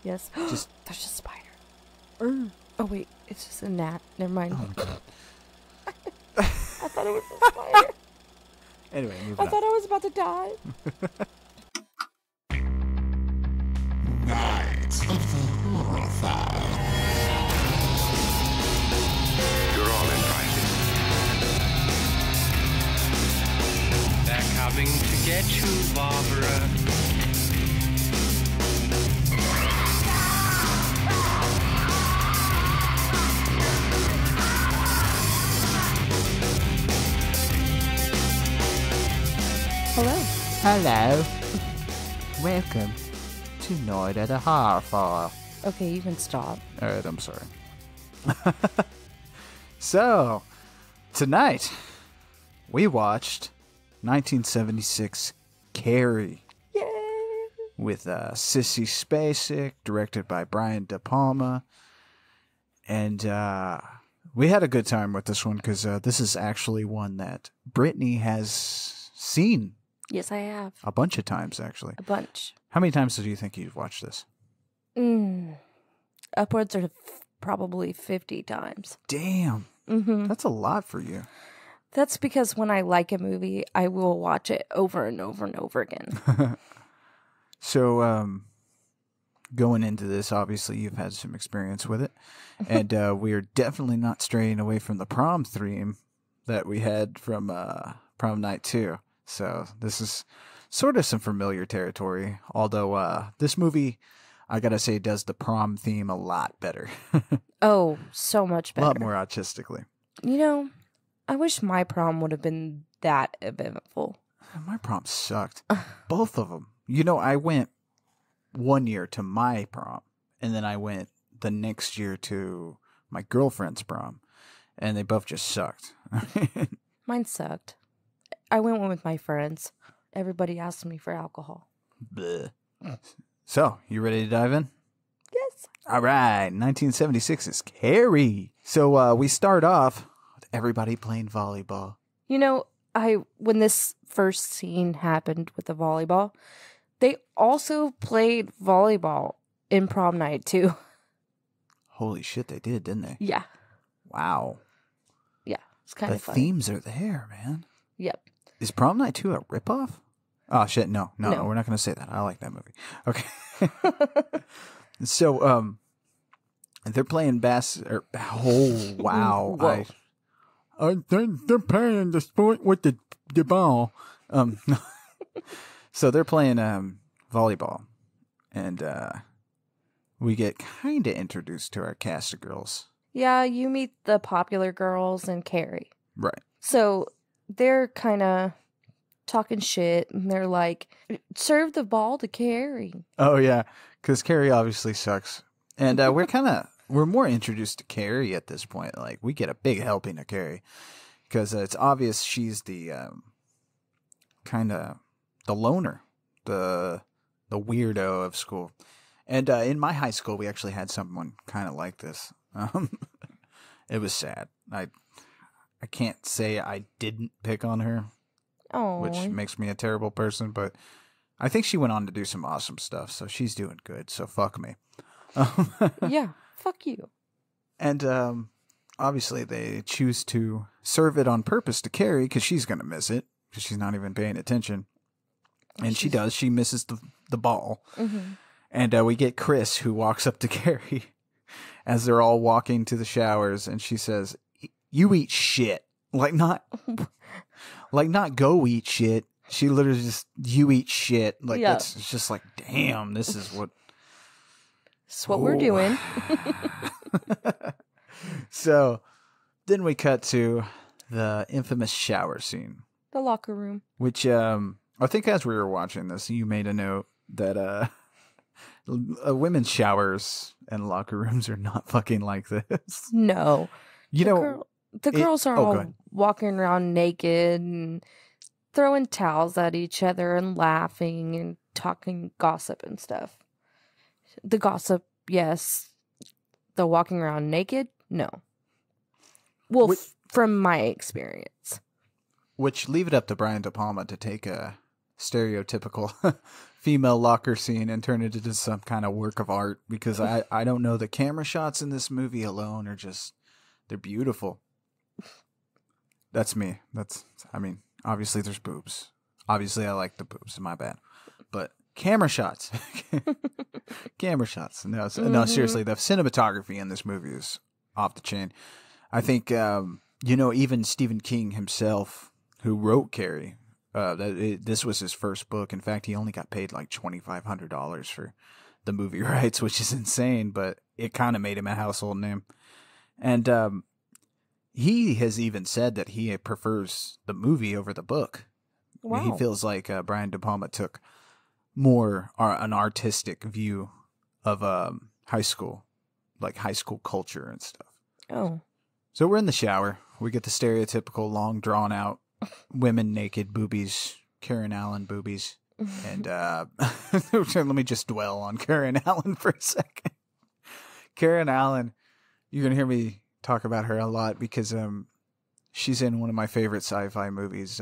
Yes. Just There's a spider. Oh, wait. It's just a gnat. Never mind. oh my god. I thought it was a spider. Anyway, moving I on. thought I was about to die. Night of the Horrified. You're all invited. They're coming to get you, Barbara. Hello. Hello. Welcome to Night of the Horrified. Okay, you can stop. All right, I'm sorry. So, tonight, we watched 1976 Carrie Yay! with Sissy Spacek, directed by Brian De Palma. And we had a good time with this one because this is actually one that Brittany has seen Yes, I have. a bunch of times, actually. A bunch. How many times do you think you've watched this? Upwards of probably 50 times. Damn. Mm-hmm. That's a lot for you. That's because when I like a movie, I will watch it over and over and over again. So, going into this, obviously you've had some experience with it. And we are definitely not straying away from the prom theme that we had from prom night 2. So this is sort of some familiar territory. Although this movie, I gotta say, does the prom theme a lot better. Oh, so much A better. lot more artistically. You know, I wish my prom would have been that eventful. My prom sucked. Both of them. You know, I went one year to my prom, and then I went the next year to my girlfriend's prom, and they both just sucked. Mine sucked. I went with my friends. Everybody asked me for alcohol. Bleh. So, you ready to dive in? Yes. All right, 1976 is Carrie. So we start off with everybody playing volleyball. You know, when this first scene happened with the volleyball, they also played volleyball in prom night too. Holy shit, they did, didn't they? Yeah. Wow. Yeah. It's kind The of funny. themes are there, man. Yep. Is prom night 2 a ripoff? Oh, shit, no, No. we're not going to say that. I like that movie. Okay. So, they're playing oh, wow. Whoa. They're playing the sport with the ball. So they're playing volleyball, and we get kind of introduced to our cast of girls. Yeah, you meet the popular girls and Carrie. Right. So they're kind of talking shit, and they're like, serve the ball to Carrie. Oh, yeah, because Carrie obviously sucks. And we're more introduced to Carrie at this point. Like, we get a big helping of Carrie, because it's obvious she's the kind of the loner, the weirdo of school. And in my high school, we actually had someone kind of like this. It was sad. I can't say I didn't pick on her, Oh. which makes me a terrible person, but I think she went on to do some awesome stuff, so she's doing good, so fuck me. Yeah, fuck you. And obviously they choose to serve it on purpose to Carrie, because she's going to miss it, because she's not even paying attention. And she does. She misses the ball. Mm-hmm. And we get Chris, who walks up to Carrie as they're all walking to the showers, and she says, "You eat shit." Like not go eat shit. She literally just, "You eat shit." Like, Yeah. that's it's just like, damn, this is what... That's what we're doing. So then we cut to the infamous shower scene, The locker room. which I think as we were watching this, you made a note that women's showers and locker rooms are not fucking like this. No. You know, The girls are go all ahead. walking around naked and throwing towels at each other and laughing and talking gossip and stuff. The gossip, yes. The walking around naked, no. Well, from my experience. which leave it up to Brian De Palma to take a stereotypical female locker scene and turn it into some kind of work of art because I don't know. The camera shots in this movie alone are just, they're beautiful. That's me. Obviously there's boobs. Obviously I like the boobs. My bad. But camera shots. Camera shots. No, seriously, the cinematography in this movie is off the chain. I think, even Stephen King himself, who wrote Carrie, this was his first book. In fact, he only got paid like $2,500 for the movie rights, which is insane, but it kind of made him a household name. And he has even said that he prefers the movie over the book. Wow. He feels like Brian De Palma took more an artistic view of high school culture and stuff. Oh. So we're in the shower. We get the stereotypical long drawn out women naked boobies, Karen Allen boobies. And let me just dwell on Karen Allen for a second. Karen Allen, you're going to hear me talk about her a lot because she's in one of my favorite sci-fi movies.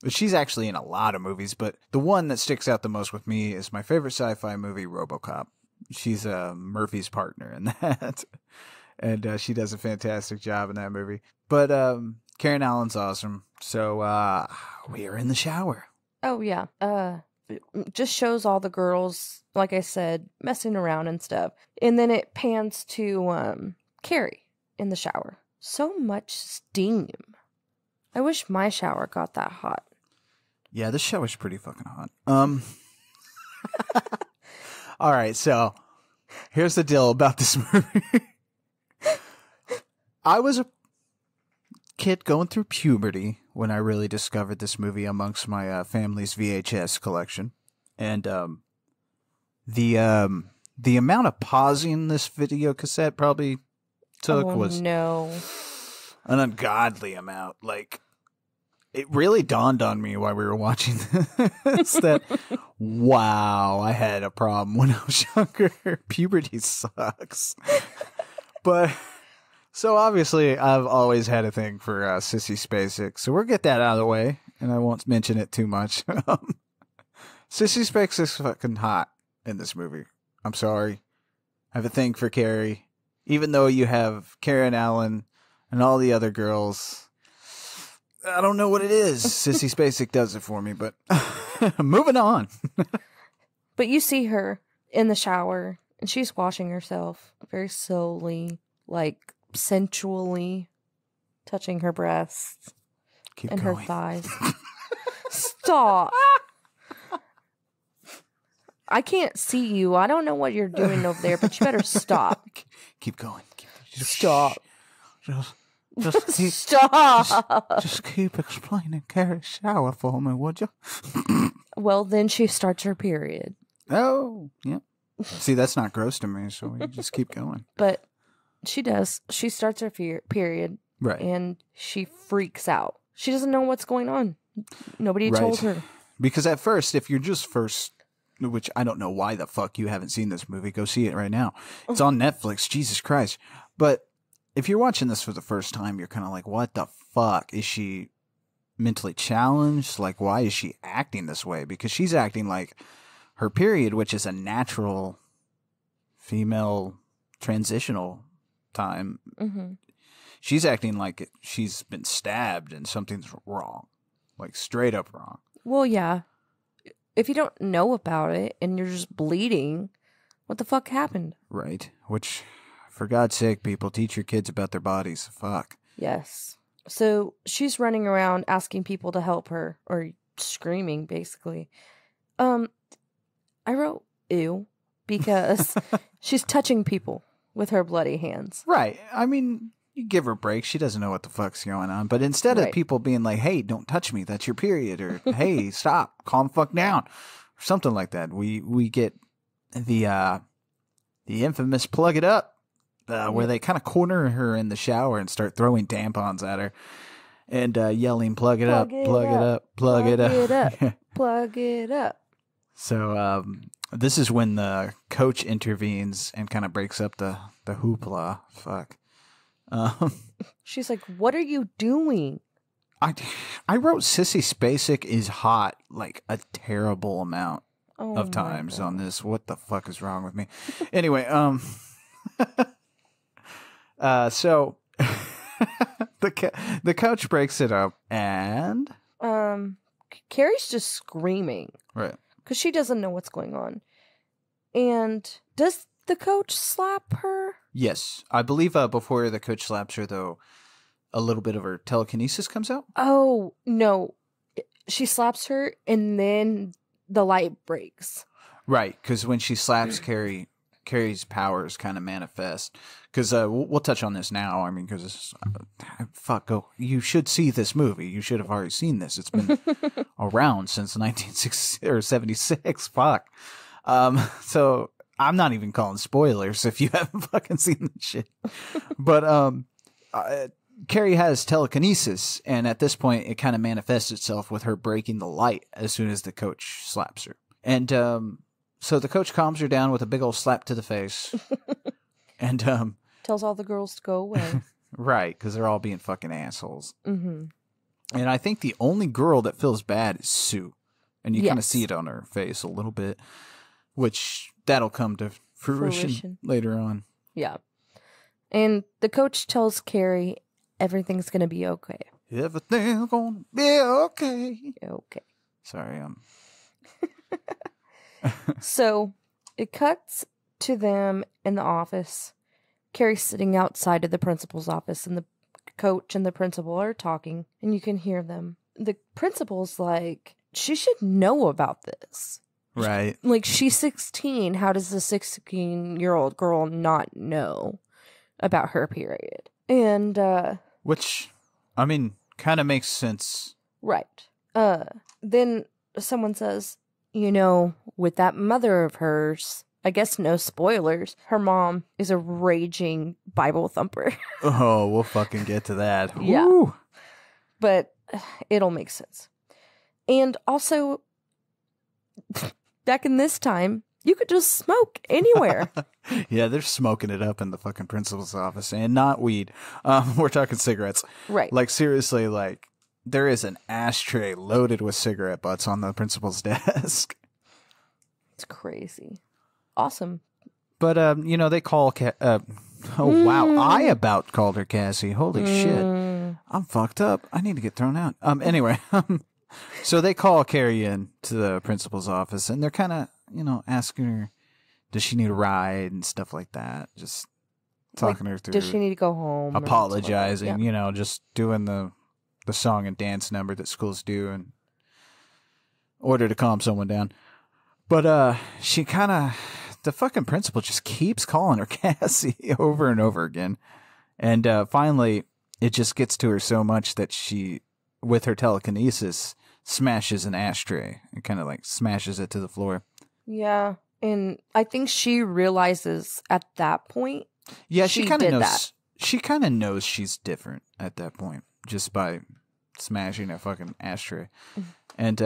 She's actually in a lot of movies, but the one that sticks out the most with me is my favorite sci-fi movie, RoboCop. She's Murphy's partner in that. And she does a fantastic job in that movie. But Karen Allen's awesome. So we are in the shower. Oh, yeah. It just shows all the girls, like I said, messing around and stuff. And then it pans to Carrie in the shower. So much steam. I wish my shower got that hot. Yeah, this shower's pretty fucking hot. All right, so here's the deal about this movie. I was a kid going through puberty when I really discovered this movie amongst my family's VHS collection. And the amount of pausing this video cassette probably took was an ungodly amount. Like, it really dawned on me while we were watching this that, wow, I had a problem when I was younger. Puberty sucks. But... So obviously, I've always had a thing for Sissy Spacek, so we'll get that out of the way, and I won't mention it too much. Sissy Spacek's fucking hot in this movie. I'm sorry. I have a thing for Carrie. Even though you have Karen Allen and all the other girls, I don't know what it is. Sissy Spacek does it for me, but moving on. But you see her in the shower, and she's washing herself very slowly, like... sensually touching her breasts and her thighs. Stop. I can't see you. I don't know what you're doing over there, but you better stop. Keep going. Stop. Just keep, Stop. Just keep explaining Carrie's shower for me, would you? Well, then she starts her period. Oh, yeah. See, that's not gross to me, so we just keep going. But she does. She starts her period. Right. And she freaks out. She doesn't know what's going on. Nobody told her. Because at first, if you're just which I don't know why the fuck you haven't seen this movie, go see it right now. It's on Netflix. Jesus Christ. But if you're watching this for the first time, you're kind of like, what the fuck? Is she mentally challenged? Like, why is she acting this way? Because she's acting like her period, which is a natural female transitional time. Mm-hmm. She's acting like she's been stabbed and something's wrong. Like, straight up wrong. Well, yeah. If you don't know about it and you're just bleeding, what the fuck happened? Right. Which, for God's sake, people, teach your kids about their bodies. Fuck. Yes. So she's running around asking people to help her, or screaming, basically. I wrote ew because she's touching people with her bloody hands. Right. I mean, you give her a break. She doesn't know what the fuck's going on. But instead of people being like, hey, don't touch me, that's your period, or hey, stop, calm the fuck down, or something like that, we get the infamous plug it up, where they kind of corner her in the shower and start throwing tampons at her and yelling, plug it up, plug it up, plug it up. Plug it up. So this is when the coach intervenes and kind of breaks up the hoopla. Fuck. She's like, what are you doing? I wrote Sissy Spacek is hot like a terrible amount. Oh of my times on God. this. What the fuck is wrong with me? Anyway, so the coach breaks it up, and Carrie's just screaming right, because she doesn't know what's going on. And does the coach slap her? yes, I believe before the coach slaps her, though, a little bit of her telekinesis comes out. Oh, no. She slaps her and then the light breaks. Right, because when she slaps Carrie's powers kind of manifest. Because we'll touch on this now. I mean, because you should see this movie. You should have already seen this. It's been around since 1960 or 76. Fuck. So I'm not even calling spoilers if you haven't fucking seen the shit. But Carrie has telekinesis, and at this point, it kind of manifests itself with her breaking the light as soon as the coach slaps her. And so the coach calms her down with a big old slap to the face. And tells all the girls to go away. right, because they're all being fucking assholes. Mm-hmm. And I think the only girl that feels bad is Sue. And you kind of Yes. see it on her face a little bit, which that'll come to fruition later on. Yeah. And the coach tells Carrie everything's going to be okay. Everything's gonna be okay. Okay. Sorry, So it cuts to them in the office. Carrie's sitting outside of the principal's office, and the coach and the principal are talking, and you can hear them. The principal's like, she should know about this. right. Like, she's 16. How does the 16-year-old girl not know about her period? And, Which, I mean, kind of makes sense. right. Then someone says, with that mother of hers, I guess no spoilers, her mom is a raging Bible thumper. Oh, we'll fucking get to that. Yeah. Woo! But it'll make sense. And also, back in this time, you could just smoke anywhere. Yeah, they're smoking it up in the fucking principal's office, and not weed. We're talking cigarettes. Right. Like, seriously, like, there is an ashtray loaded with cigarette butts on the principal's desk. It's crazy. Awesome. But, they call... oh, wow. I about called her Cassie. Holy shit. I'm fucked up. I need to get thrown out. Anyway, so they call Carrie in to the principal's office, and they're kind of, asking her, does she need a ride and stuff like that. Just talking her through. Does she need to go home? Apologizing, Yeah. Just doing the song and dance number that schools do in order to calm someone down. But she kind of, the fucking principal just keeps calling her Cassie over and over again. And finally, it just gets to her so much that she, with her telekinesis, smashes an ashtray and kind of like smashes it to the floor. Yeah. And I think she realizes at that point. Yeah, she kind of did knows. that. She kind of knows she's different at that point, just by smashing a fucking ashtray. And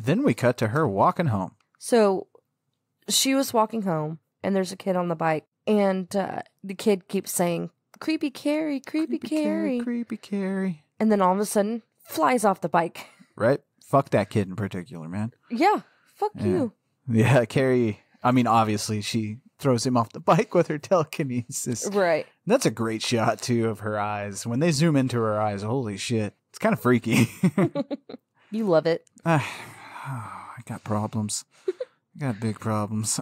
then we cut to her walking home. So she was walking home, and there's a kid on the bike, and the kid keeps saying, "Creepy Carrie, creepy Carrie." Creepy Carrie. And then all of a sudden, flies off the bike. Right? Fuck that kid in particular, man. Yeah. Fuck you. Yeah, Carrie, I mean, obviously, she throws him off the bike with her telekinesis. Right. That's a great shot, too, of her eyes. When they zoom into her eyes, holy shit. It's kind of freaky. You love it. I got problems. I got big problems.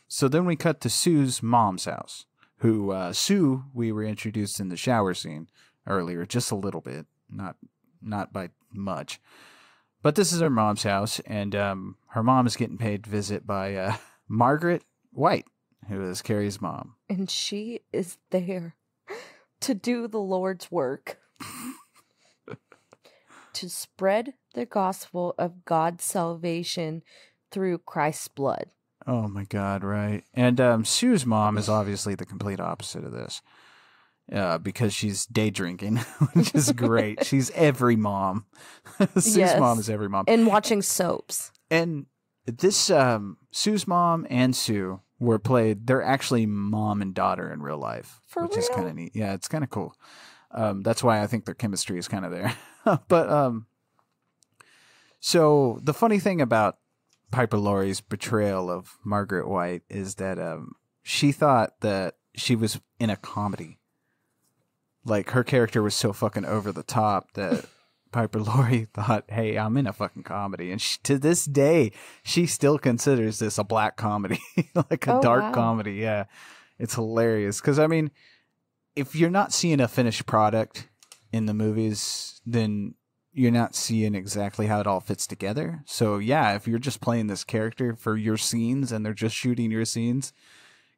So then we cut to Sue's mom's house, who, Sue, we were introduced in the shower scene earlier, just a little bit, not by much. But this is her mom's house, and her mom is getting paid visit by Margaret White, who is Carrie's mom. And she is there to do the Lord's work. To spread the gospel of God's salvation through Christ's blood. Oh my God, right. And Sue's mom is obviously the complete opposite of this. Because she's day drinking, which is great. She's every mom. Sue's mom is every mom. And watching soaps. And this, Sue's mom and Sue were played, they're actually mom and daughter in real life. For which is real? kind of neat. Yeah, it's kind of cool. That's why I think their chemistry is kind of there. But, so the funny thing about Piper Laurie's portrayal of Margaret White is that she thought that she was in a comedy. Like, her character was so fucking over the top that Piper Laurie thought, hey, I'm in a fucking comedy. And to this day, she still considers this a black comedy, like a dark comedy. Yeah, it's hilarious. Because, I mean, if you're not seeing a finished product in the movies, then you're not seeing exactly how it all fits together. So, yeah, if you're just playing this character for your scenes and they're just shooting your scenes,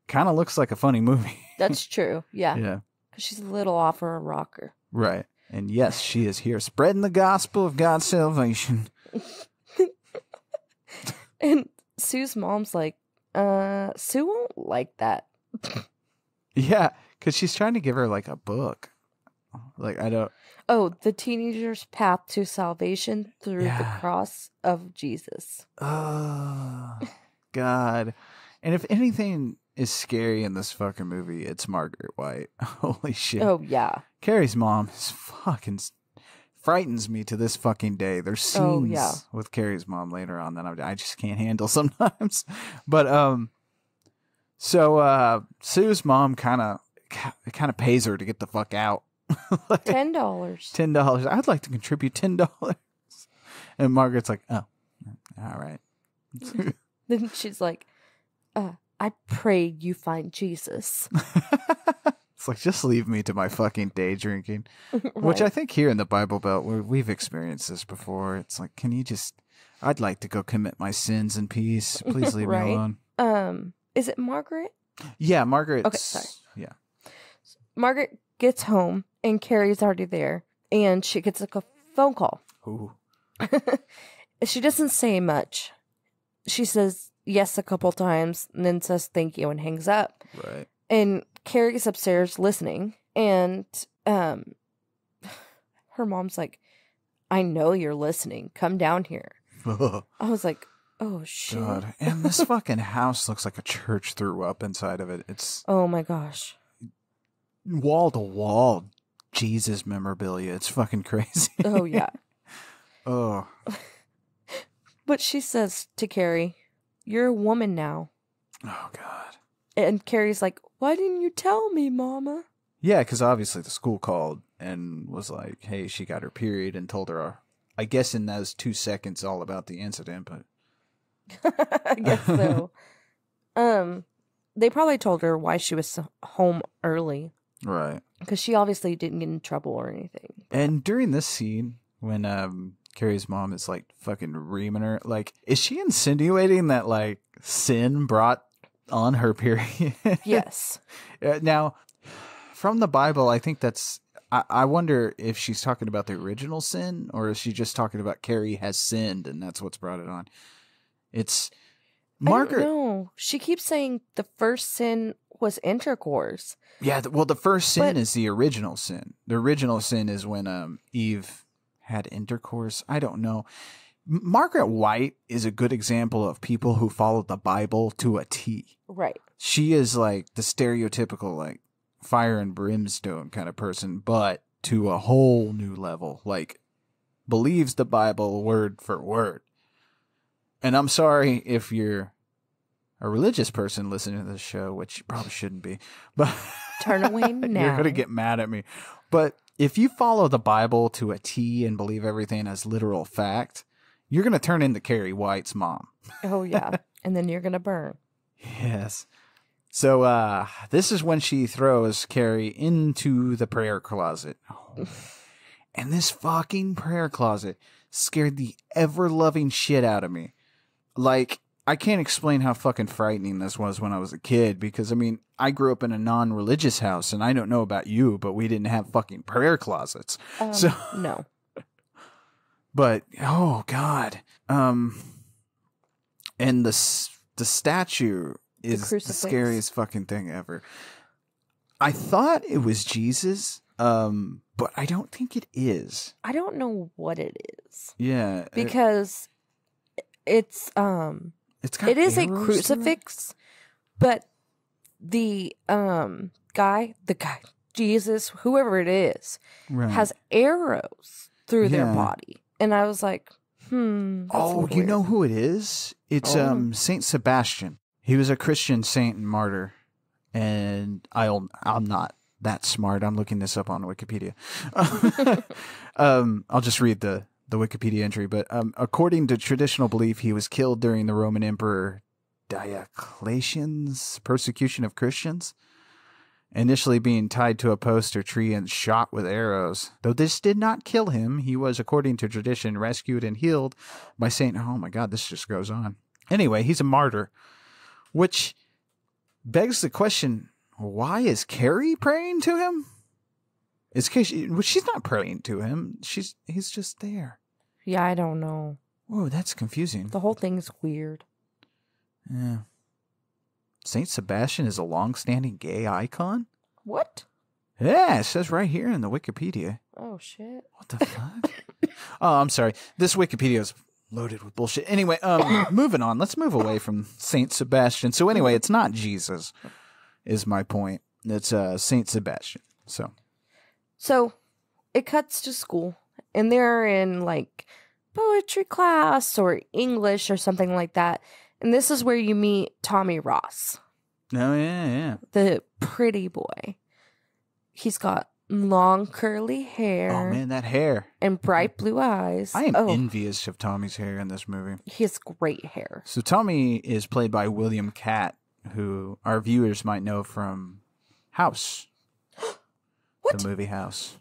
kind of looks like a funny movie. That's true. Yeah. Yeah. Because she's a little off her rocker. Right. And yes, she is here spreading the gospel of God's salvation. And Sue's mom's like, Sue won't like that. Yeah, because she's trying to give her like a book. Like, I don't. Oh, The Teenager's Path to Salvation Through the Cross of Jesus. Oh, God. And if anything is scary in this fucking movie, it's Margaret White. Holy shit. Oh, yeah. Carrie's mom is fucking frightens me to this fucking day. There's scenes with Carrie's mom later on that I just can't handle sometimes. But so Sue's mom kind of pays her to get the fuck out. Like, $10. $10. I'd like to contribute $10. And Margaret's like, oh, all right. Then she's like, I pray you find Jesus. It's like, just leave me to my fucking day drinking. Right. Which I think here in the Bible Belt, we've experienced this before. It's like, can you just, I'd like to go commit my sins in peace. Please leave me alone. Is it Margaret? Yeah, Margaret. Okay, sorry. Yeah. Margaret gets home and Carrie's already there. And she gets like a phone call. Ooh. She doesn't say much. She says yes a couple times and then says thank you and hangs up. Right. And Carrie's upstairs listening, and her mom's like, I know you're listening. Come down here. I was like, oh, shit. God. And this fucking house looks like a church threw up inside of it. It's oh, my gosh. wall to wall Jesus memorabilia. It's fucking crazy. Oh, yeah. Oh. But she says to Carrie, you're a woman now. Oh, God. And Carrie's like, why didn't you tell me, Mama? Yeah, because obviously the school called and was like, hey, she got her period, and told her, I guess in those 2 seconds, all about the incident, but. I guess so. They probably told her why she was home early. Right. Because she obviously didn't get in trouble or anything. And during this scene, when Carrie's mom is like fucking reaming her, like, is she insinuating that like sin brought on her period? Yes. Now, from the Bible, I think that's. I wonder if she's talking about the original sin, or is she just talking about Carrie has sinned and that's what's brought it on? It's Margaret. No, she keeps saying the first sin was intercourse. Yeah, well, the first sin is the original sin. The original sin is when Eve had intercourse. I don't know. Margaret White is a good example of people who follow the Bible to a T. Right. She is like the stereotypical like fire and brimstone kind of person, but to a whole new level. Like, believes the Bible word for word. And I'm sorry if you're a religious person listening to this show, which you probably shouldn't be, but turn away now. You're going to get mad at me. But if you follow the Bible to a T and believe everything as literal fact, you're going to turn into Carrie White's mom. Oh, yeah. And then you're going to burn. Yes. So this is when she throws Carrie into the prayer closet. Oh. And this fucking prayer closet scared the ever-loving shit out of me. Like, I can't explain how fucking frightening this was when I was a kid, because, I mean, I grew up in a non-religious house, and I don't know about you, but we didn't have fucking prayer closets. So no. But, oh, God. And the statue is the scariest fucking thing ever. I thought it was Jesus, but I don't think it is. I don't know what it is. Yeah. Because it is a crucifix, but the guy, Jesus, whoever it is, right, has arrows through their body. And I was like, Oh, you know who it is? It's Saint Sebastian. He was a Christian saint and martyr. And I'm not that smart. I'm looking this up on Wikipedia. I'll just read the Wikipedia entry. But according to traditional belief, he was killed during the Roman Emperor Diocletian's persecution of Christians, initially being tied to a post or tree and shot with arrows. Though this did not kill him, he was, according to tradition, rescued and healed by Saint... Oh my God, this just goes on. Anyway, he's a martyr, which begs the question, why is Carrie praying to him? She's not praying to him. He's just there. Yeah, I don't know. Whoa, that's confusing. The whole thing's weird. Yeah. Saint Sebastian is a long-standing gay icon? What? Yeah, it says right here in the Wikipedia. Oh, shit. What the fuck? Oh, I'm sorry. This Wikipedia is loaded with bullshit. Anyway, moving on. Let's move away from Saint Sebastian. So anyway, it's not Jesus, is my point. It's Saint Sebastian. So it cuts to school, and they're in, like, poetry class or English or something like that. And this is where you meet Tommy Ross. Oh, yeah. The pretty boy. He's got long curly hair. Oh, man, that hair. And bright blue eyes. I am envious of Tommy's hair in this movie. He has great hair. So Tommy is played by William Catt, who our viewers might know from House. What? The movie House.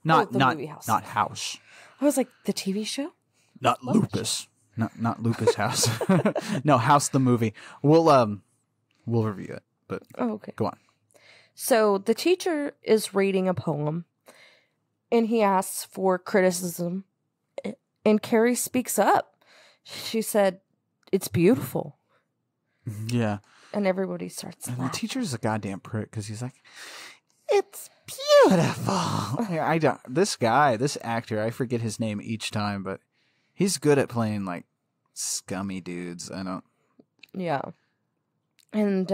Movie House. Not House. I was like, the TV show? Not Lupus. Not Lupus House. No, House the movie. We'll review it, but okay. Go on. So the teacher is reading a poem, and he asks for criticism, and Carrie speaks up. She said, "It's beautiful." Yeah. And everybody starts laughing. The teacher's a goddamn prick because he's like, "It's beautiful." This actor, I forget his name each time, but he's good at playing, like, scummy dudes. Yeah. And,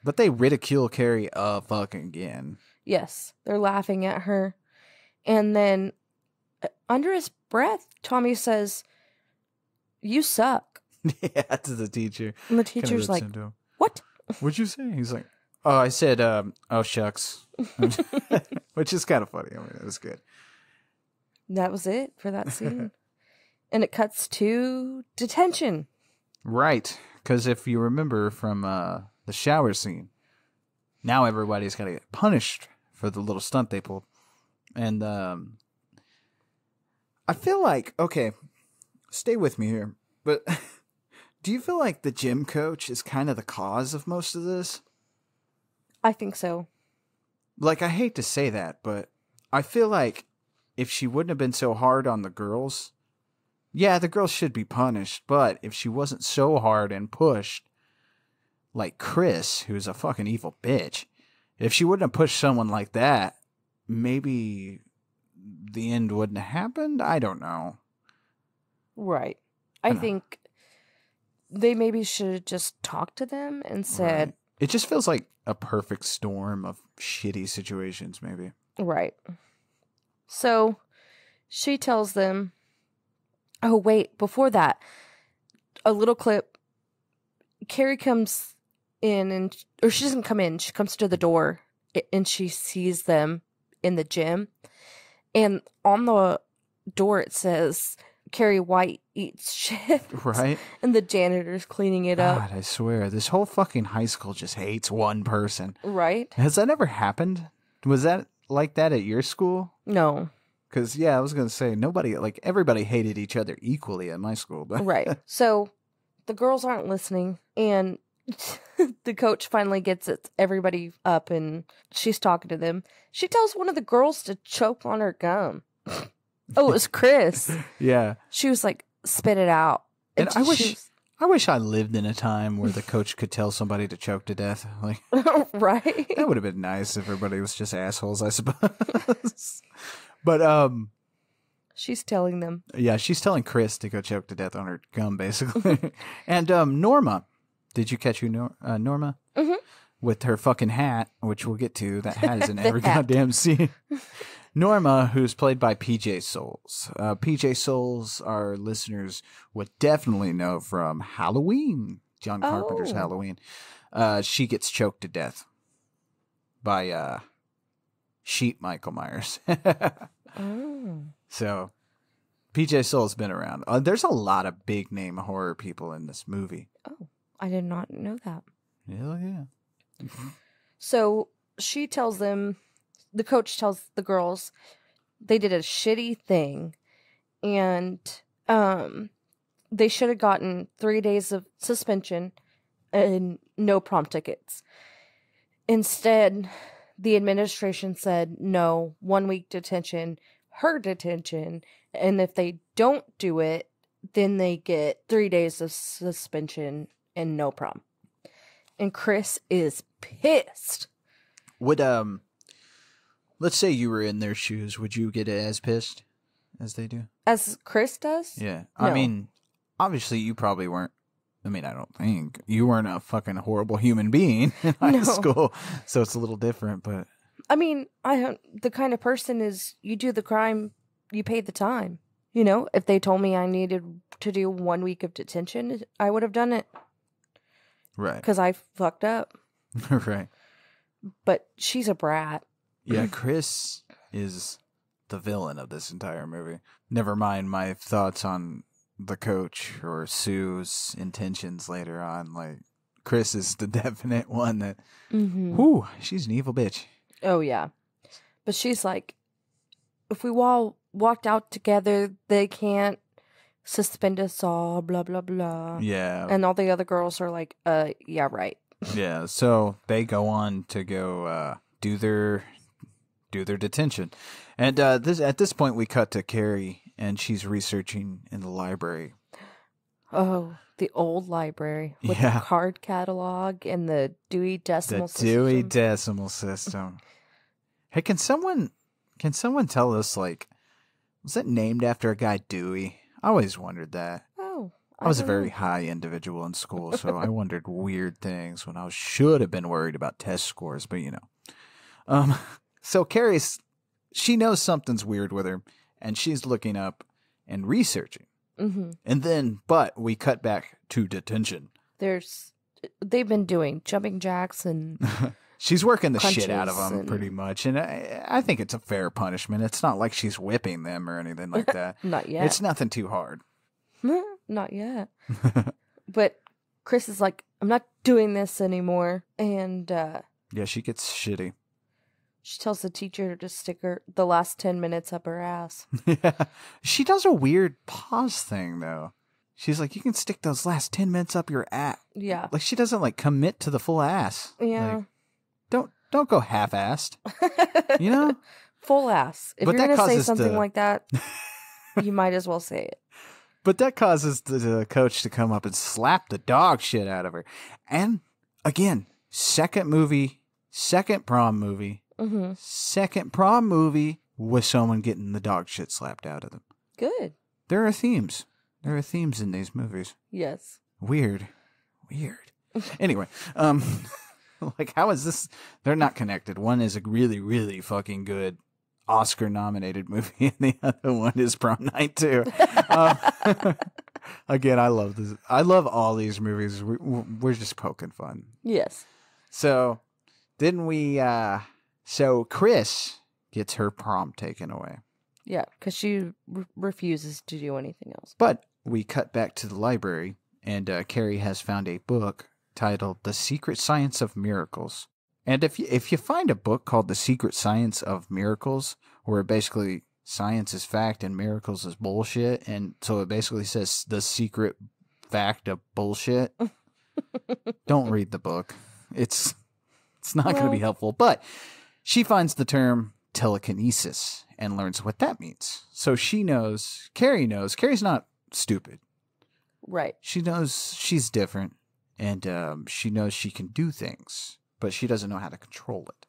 but they ridicule Carrie fucking again. Yes. They're laughing at her. And then, under his breath, Tommy says, "You suck." Yeah, to the teacher. And the teacher's like, "What?" What'd you say? He's like, "Oh, I said, oh, shucks." Which is kind of funny. I mean, it was good. That was it for that scene. And it cuts to detention. Right. Because if you remember from the shower scene, now everybody's got to get punished for the little stunt they pulled. And I feel like, okay, stay with me here, but do you feel like the gym coach is kind of the cause of most of this? I think so. Like, I hate to say that, but I feel like if she wouldn't have been so hard on the girls, yeah, the girls should be punished, but if she wasn't so hard and pushed, like Chris, who's a fucking evil bitch, if she wouldn't have pushed someone like that, maybe the end wouldn't have happened? I don't know. Right. I think they maybe should have just talked to them and said... Right. It just feels like a perfect storm of shitty situations, maybe. Right. So, she tells them... Oh, wait, before that, a little clip. Carrie comes in, or she doesn't come in, she comes to the door, and she sees them in the gym. And on the door it says, "Carrie White eats shit." Right? And the janitor's cleaning it up. God, I swear, this whole fucking high school just hates one person. Right? Has that ever happened? Was that like that at your school? No. Because, yeah, I was going to say, everybody hated each other equally at my school. But Right. So, the girls aren't listening, and the coach finally gets everybody up, and she's talking to them. She tells one of the girls to choke on her gum. Oh, it was Chris. Yeah. She was like, "Spit it out." And I wish I lived in a time where the coach could tell somebody to choke to death. Like, right? That would have been nice if everybody was just assholes, I suppose. But she's telling them. Yeah, she's telling Chris to go choke to death on her gum, basically. And Norma, did you catch who Norma? Mm-hmm. With her fucking hat, which we'll get to. That hat is in every goddamn scene. Norma, who's played by PJ Souls. PJ Souls, our listeners would definitely know from Halloween, John Carpenter's Oh. Halloween. She gets choked to death by Sheep Michael Myers. Oh. So PJ Souls been around. There's a lot of big name horror people in this movie. Oh, I did not know that. Hell yeah. So she tells them, the coach tells the girls they did a shitty thing and they should have gotten 3 days of suspension and no prom tickets. Instead, the administration said no, 1 week detention, her detention, and if they don't do it, then they get 3 days of suspension and no prom. And Chris is pissed. Would let's say you were in their shoes, would you get as pissed as they do? As Chris does? Yeah. No. I mean, obviously you probably weren't. I mean, I don't think you weren't a fucking horrible human being in high No. school, so it's a little different. But I mean, the kind of person is, you do the crime, you pay the time. You know, if they told me I needed to do 1 week of detention, I would have done it right, because I fucked up. right, But she's a brat. yeah. Chris is the villain of this entire movie. Never mind my thoughts on the coach or Sue's intentions later on. Like, Chris is the definite one that, whoo, she's an evil bitch. Oh, yeah. But she's like, if we all walked out together, they can't suspend us all, blah, blah, blah. Yeah. And all the other girls are like, yeah, right. Yeah, so they go on to go do their detention, and at this point we cut to Carrie, and she's researching in the library. Oh, the old library with Yeah. the card catalog and the Dewey Decimal System. Dewey Decimal System. Hey, can someone tell us, like, was it named after a guy Dewey? I always wondered that. Oh, I was a don't very know. high individual in school, so I wondered weird things when I should have been worried about test scores, but you know. So she knows something's weird with her, and she's looking up and researching. Mm-hmm. And then, but we cut back to detention. They've been doing jumping jacks and She's working the shit out of Punches them and- pretty much, and I think it's a fair punishment. It's not like she's whipping them or anything like that. not yet. It's nothing too hard. Not yet. But Chris is like, I'm not doing this anymore. And Yeah, she gets shitty. she tells the teacher to stick the last 10 minutes up her ass. Yeah. She does a weird pause thing, though. She's like, you can stick those last 10 minutes up your ass. Yeah. Like, she doesn't, like, commit to the full ass. Yeah. Like, don't go half-assed, you know? Full ass. If But you're that going to say causes something the- like that, you might as well say it. But that causes the coach to come up and slap the dog shit out of her. And, again, second prom movie, Mm-hmm. second prom movie with someone getting the dog shit slapped out of them. Good. There are themes. There are themes in these movies. Yes. Weird. Anyway, like, how is this? They're not connected. One is a really, really fucking good Oscar-nominated movie, and the other one is Prom Night 2. Again, I love this. I love all these movies. We're just poking fun. Yes. So, didn't we? So Chris gets her prom taken away, Yeah, because she refuses to do anything else. but we cut back to the library, and Carrie has found a book titled "The Secret Science of Miracles." And if you find a book called "The Secret Science of Miracles," where basically science is fact and miracles is bullshit, and so it basically says the secret fact of bullshit, don't read the book. It's not going to be Well- helpful. But she finds the term telekinesis and learns what that means. So she knows. Carrie knows. Carrie's not stupid. Right. She knows she's different, and she knows she can do things, but she doesn't know how to control it.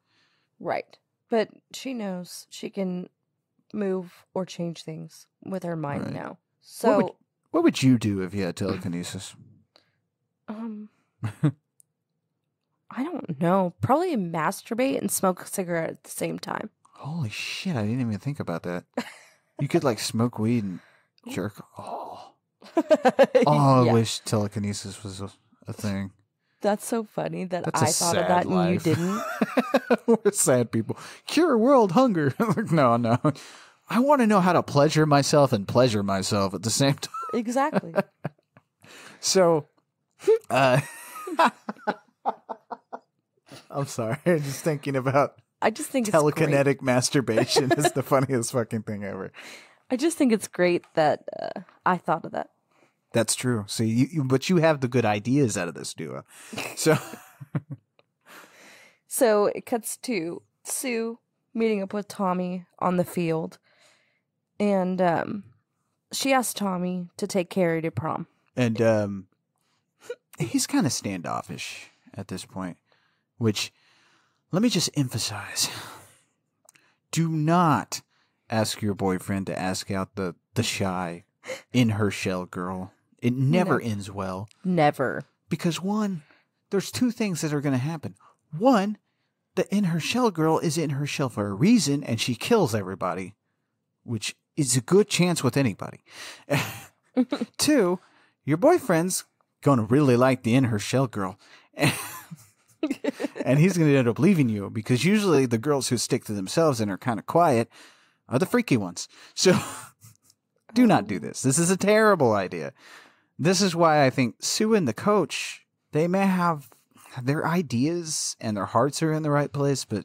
Right. But she knows she can move or change things with her mind Right. now. So, What would you do if you had telekinesis? I don't know. Probably masturbate and smoke a cigarette at the same time. Holy shit, I didn't even think about that. You could like smoke weed and jerk. Oh, I Yeah. wish telekinesis was a thing. That's so funny that That's a I thought of sad that and you life. didn't. We're sad people. Cure world hunger. No. I want to know how to pleasure myself and pleasure myself at the same time. Exactly. So, I'm sorry. I'm just thinking about I just think it's great. telekinetic masturbation is the funniest fucking thing ever. I just think it's great that I thought of that. That's true. So but you have the good ideas out of this duo. So, So it cuts to Sue meeting up with Tommy on the field. And she asks Tommy to take Carrie to prom. and he's kind of standoffish at this point, which let me just emphasize. Do not ask your boyfriend to ask out the shy in her shell girl. It never ends well. Never. Because one, there's two things that are going to happen. One, the in her shell girl is in her shell for a reason and she kills everybody, which is a good chance with anybody. Two, your boyfriend's going to really like the in her shell girl. And he's going to end up leaving you because usually the girls who stick to themselves and are kind of quiet are the freaky ones. So do not do this. This is a terrible idea. This is why I think Sue and the coach, they may have their ideas and their hearts are in the right place, but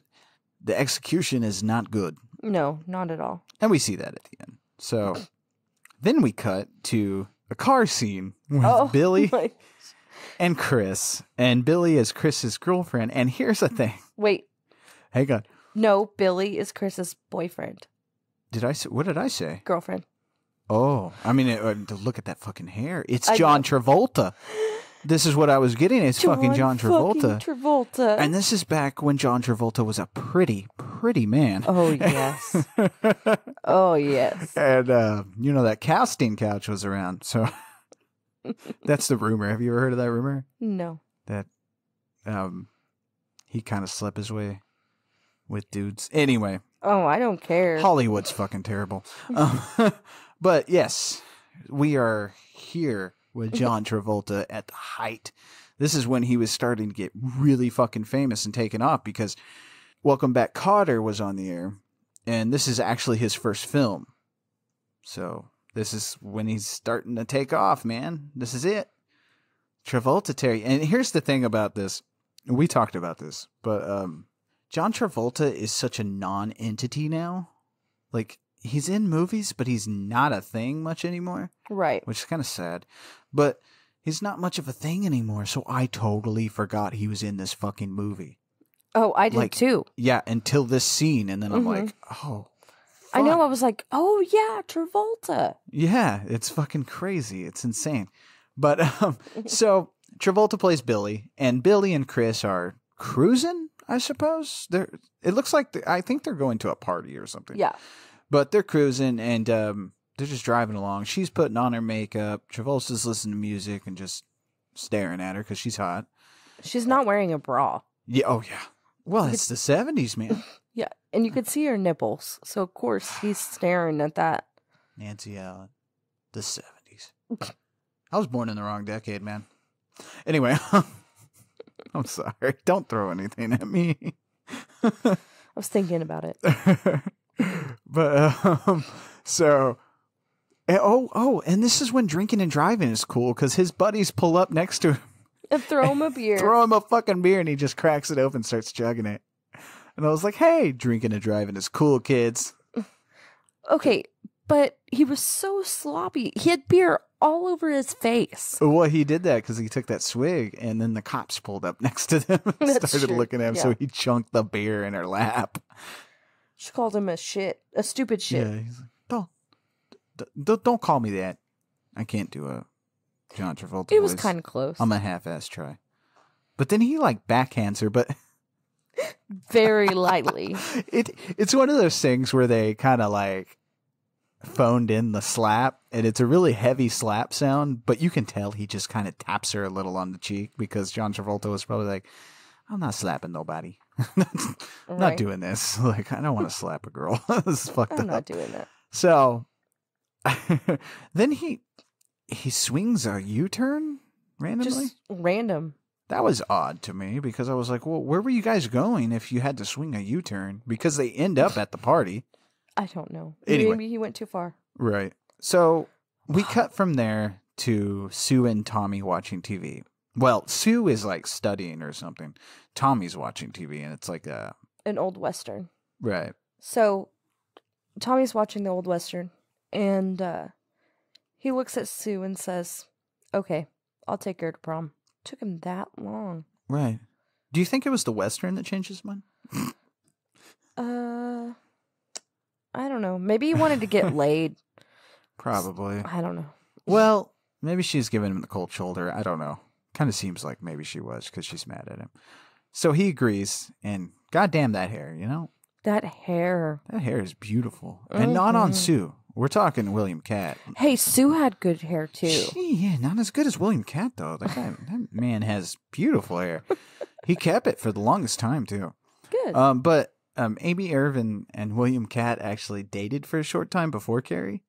the execution is not good. No, not at all. And we see that at the end. So then we cut to a car scene with Billy my- and Chris. And Billy is Chris's girlfriend. And here's the thing. Wait. Hang on. No, Billy is Chris's boyfriend. What did I say? Girlfriend. Oh, I mean, look at that fucking hair. It's I John know. Travolta. This is what I was getting. It's fucking John Travolta. Fucking Travolta. And this is back when John Travolta was a pretty man. Oh, yes. Oh, yes. And, that casting couch was around. So that's the rumor. Have you ever heard of that rumor? No. That he kind of slept his way with dudes. Anyway, Oh, I don't care. Hollywood's fucking terrible. But yes, we are here with John Travolta at the height. This is when he was starting to get really fucking famous and taken off because Welcome Back Kotter was on the air. And this is actually his first film. So this is when he's starting to take off, man. This is it. Travolta Terry. And here's the thing about this. We talked about this, but John Travolta is such a non-entity now. Like, he's in movies, but he's not a thing much anymore. Right. Which is kind of sad. But he's not much of a thing anymore, so I totally forgot he was in this fucking movie. Oh, I did Like, too. Yeah, until this scene, and then I'm like, oh, I know. fuck. I was like, oh, yeah, Travolta. Yeah, it's fucking crazy. It's insane. But, so Travolta plays Billy, and Billy and Chris are cruising, I suppose. It looks like, I think they're going to a party or something. Yeah. But they're cruising, and they're just driving along. She's putting on her makeup. Travolta's listening to music and just staring at her because she's hot. She's not wearing a bra. Yeah. Oh, yeah. Well, it's the 70s, man. Yeah. And you could see her nipples. So, of course, he's staring at that. Nancy Allen. The 70s. I was born in the wrong decade, man. Anyway. I'm sorry. Don't throw anything at me. I was thinking about it. But, so... and this is when drinking and driving is cool, because his buddies pull up next to him. And throw him a beer. Throw him a fucking beer, and he just cracks it open and starts chugging it. And I was like, hey, drinking and driving is cool, kids. Okay, but he was so sloppy. He had beer all over his face. Well, he did that because he took that swig, and then the cops pulled up next to them and That's started true. looking at him, Yeah. so he chunked the beer in her lap. She called him a stupid shit. Yeah, he's like, don't call me that. I can't do a John Travolta It was voice. kind of close. I'm a half-ass try. But then he, backhands her, but... Very lightly. It's one of those things where they kind of, phoned in the slap, and it's a really heavy slap sound, but you can tell he just kind of taps her a little on the cheek, because John Travolta was probably like, I'm not slapping nobody. Not Right. doing this. Like, I don't want to slap a girl. This is fucked I'm up. not doing that. So then he swings a U-turn randomly. Just random. That was odd to me because I was like, well, where were you guys going if you had to swing a U-turn? Because they end up at the party. I don't know. Anyway. Maybe he went too far. Right. So we cut from there to Sue and Tommy watching TV. Well, Sue is like studying or something. Tommy's watching TV, and it's like An old Western. right. So Tommy's watching the old Western, and he looks at Sue and says, "Okay, I'll take her to prom." Took him that long. Right. Do you think it was the Western that changed his mind? I don't know. Maybe he wanted to get laid. Probably. I don't know. Well, maybe she's giving him the cold shoulder. I don't know. Kind of seems like maybe she was because she's mad at him. So he agrees, and goddamn that hair, you know? That hair. That hair is beautiful. And not on Sue. We're talking William Cat. Hey, Sue had good hair too. Yeah, not as good as William Cat, though. That man has beautiful hair. He kept it for the longest time, too. Good. But Amy Irvin and William Cat actually dated for a short time before Carrie.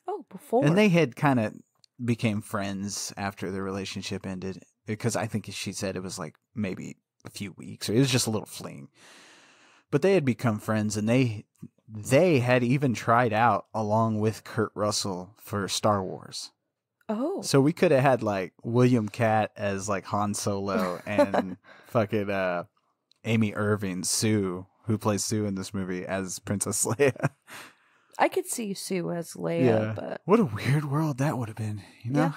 Oh, before. And they had kind of became friends after their relationship ended. Because I think she said it was like maybe a few weeks. Or it was just a little fling. But they had become friends, and they had even tried out along with Kurt Russell for Star Wars. Oh. So we could have had like William Cat as like Han Solo and fucking Amy Irving, Sue, who plays Sue in this movie, as Princess Leia. I could see Sue as Leia, but What a weird world that would have been, you know? Yeah.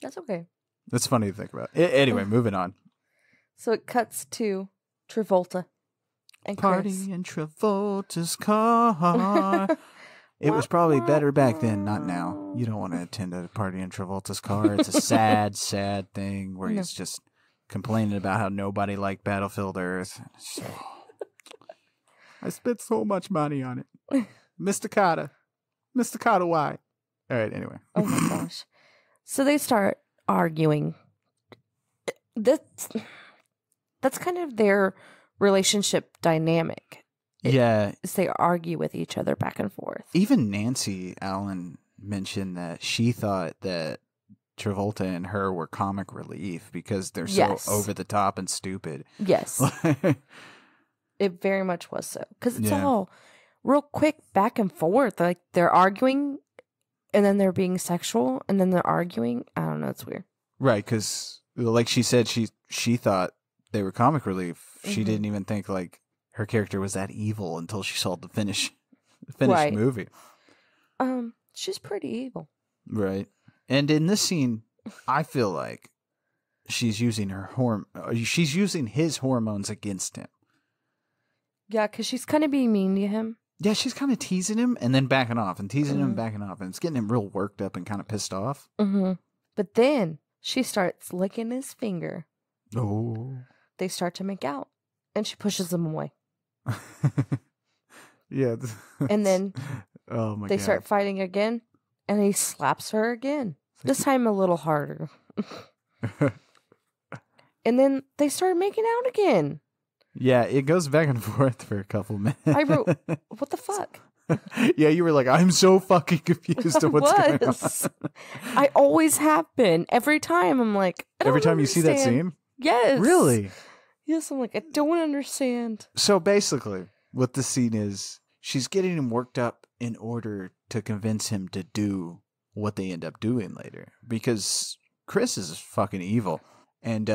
That's okay. That's funny to think about. Anyway, moving on. So it cuts to Travolta and Party Chris. in Travolta's car. It was probably better back then, not now. You don't want to attend a party in Travolta's car. It's a sad, sad thing where he's just complaining about how nobody liked Battlefield Earth. I spent so much money on it. Mr. Carter. Mr. Carter, why? All right, anyway. Oh my gosh. So they start arguing. That's kind of their relationship dynamic. Yeah. Is they argue with each other back and forth. Even Nancy Allen mentioned that she thought that Travolta and her were comic relief because they're so over the top and stupid. Yes. It very much was so. Because it's all real quick back and forth. Like they're arguing and then they're being sexual and then they're arguing. I don't know. It's weird. Right. Because like she said, she thought they were comic relief. She didn't even think like her character was that evil until she saw the finished movie. She's pretty evil. Right. And in this scene, I feel like she's using she's using his hormones against him. Yeah, because she's kind of being mean to him. Yeah, she's kind of teasing him and then backing off and teasing him and backing off. And it's getting him real worked up and kind of pissed off. Mm-hmm. But then she starts licking his finger. Oh. They start to make out. And she pushes him away. Yeah. And then they start fighting again. And he slaps her again. This time a little harder. And then they start making out again. Yeah, it goes back and forth for a couple minutes. I wrote, what the fuck? Yeah, you were like, I'm so fucking confused to what's going on. I always have been. Every time I'm like, every time you see that scene? Yes. Really? Yes, I'm like, I don't understand. So basically, what the scene is, she's getting him worked up in order to convince him to do what they end up doing later. Because Chris is fucking evil. And,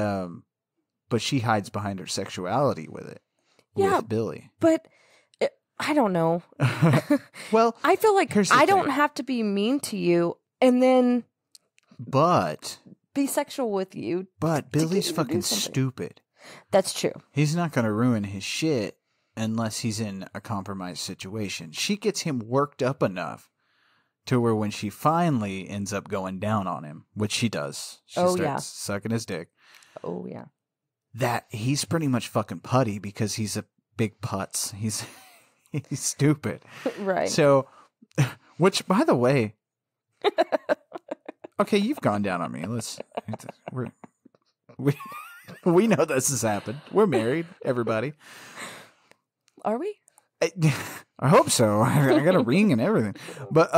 but she hides behind her sexuality with it. Yeah, with Billy. But I don't know. Well, I feel like I don't have to be mean to you and then be sexual with you. But Billy's fucking stupid. That's true. He's not going to ruin his shit unless he's in a compromised situation. She gets him worked up enough to where when she finally ends up going down on him, which she does, she starts sucking his dick. Oh, yeah. That he's pretty much fucking putty because he's a big putz. He's stupid. Right. So, which, by the way, okay, you've gone down on me. We know this has happened. We're married, everybody. Are we? I hope so. I got a ring and everything. But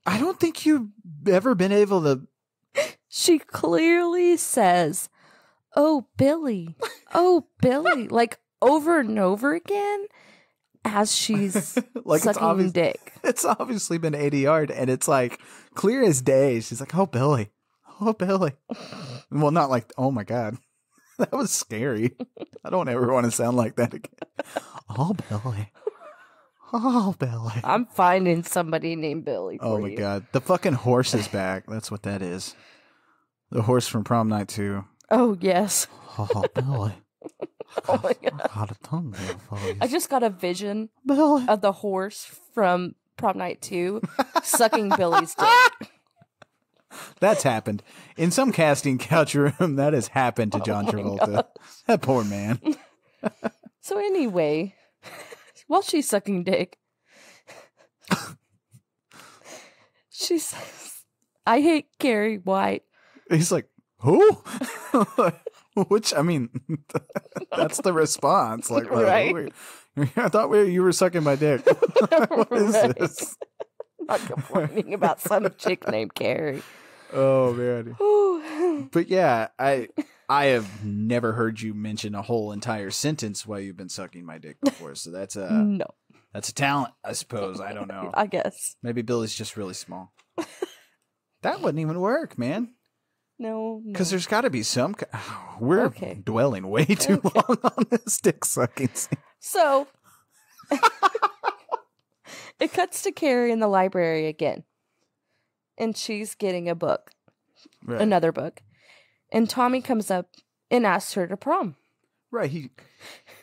I don't think you've ever been able to. She clearly says, "Oh, Billy. Oh, Billy." Like over and over again as she's Like sucking dick. It's obviously been 80 yard, and it's like clear as day. She's like, "Oh, Billy. Oh, Billy." Well, not like, "Oh, my God." That was scary. I don't ever want to sound like that again. Oh, Billy. Oh, Billy. I'm finding somebody named Billy for Oh, my you. God. The fucking horse is back. That's what that is. The horse from prom night 2. Oh, yes. Oh, Billy. Oh, my God. I got a tongue there for you. I just got a vision Billy. of the horse from prom night 2 sucking Billy's dick. That's happened. In some casting couch room, that has happened to John Travolta. That poor man. So anyway, while she's sucking dick, she says, "I hate Carrie White." He's like, "Who?" Which, I mean, that's the response. Like, Right. I thought you were sucking my dick. What is Right. this? Not complaining about some chick named Carrie. Oh, man. Ooh. But yeah, I have never heard you mention a whole entire sentence while you've been sucking my dick before. So that's No, a talent, I suppose. I don't know. I guess. Maybe Billy's just really small. That wouldn't even work, man. No. Because there's got to be some. We're Okay. dwelling way too long on this dick sucking scene. So it cuts to Carrie in the library again. And she's getting a book, Right. another book. And Tommy comes up and asks her to prom. Right.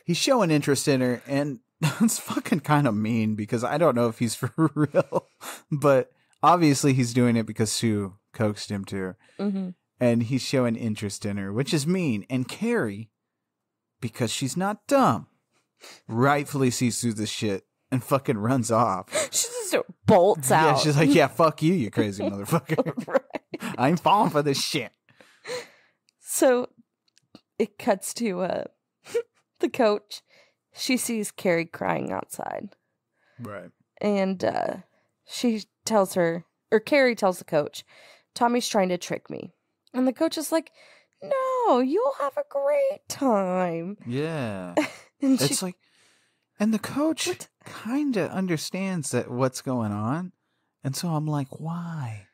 He's showing interest in her, and it's fucking kind of mean because I don't know if he's for real, but obviously he's doing it because Sue coaxed him to her. Mm-hmm. And he's showing interest in her, which is mean. And Carrie, because she's not dumb, rightfully sees through this shit and fucking runs off. She just bolts out. Yeah, she's like, "Yeah, fuck you, you crazy motherfucker. Right. I'm falling for this shit." So it cuts to the coach. She sees Carrie crying outside. Right. And she tells her, or Carrie tells the coach, "Tommy's trying to trick me." And the coach is like, "No, you'll have a great time." Yeah. And It's like, and the coach kind of understands that what's going on. And so I'm like, why?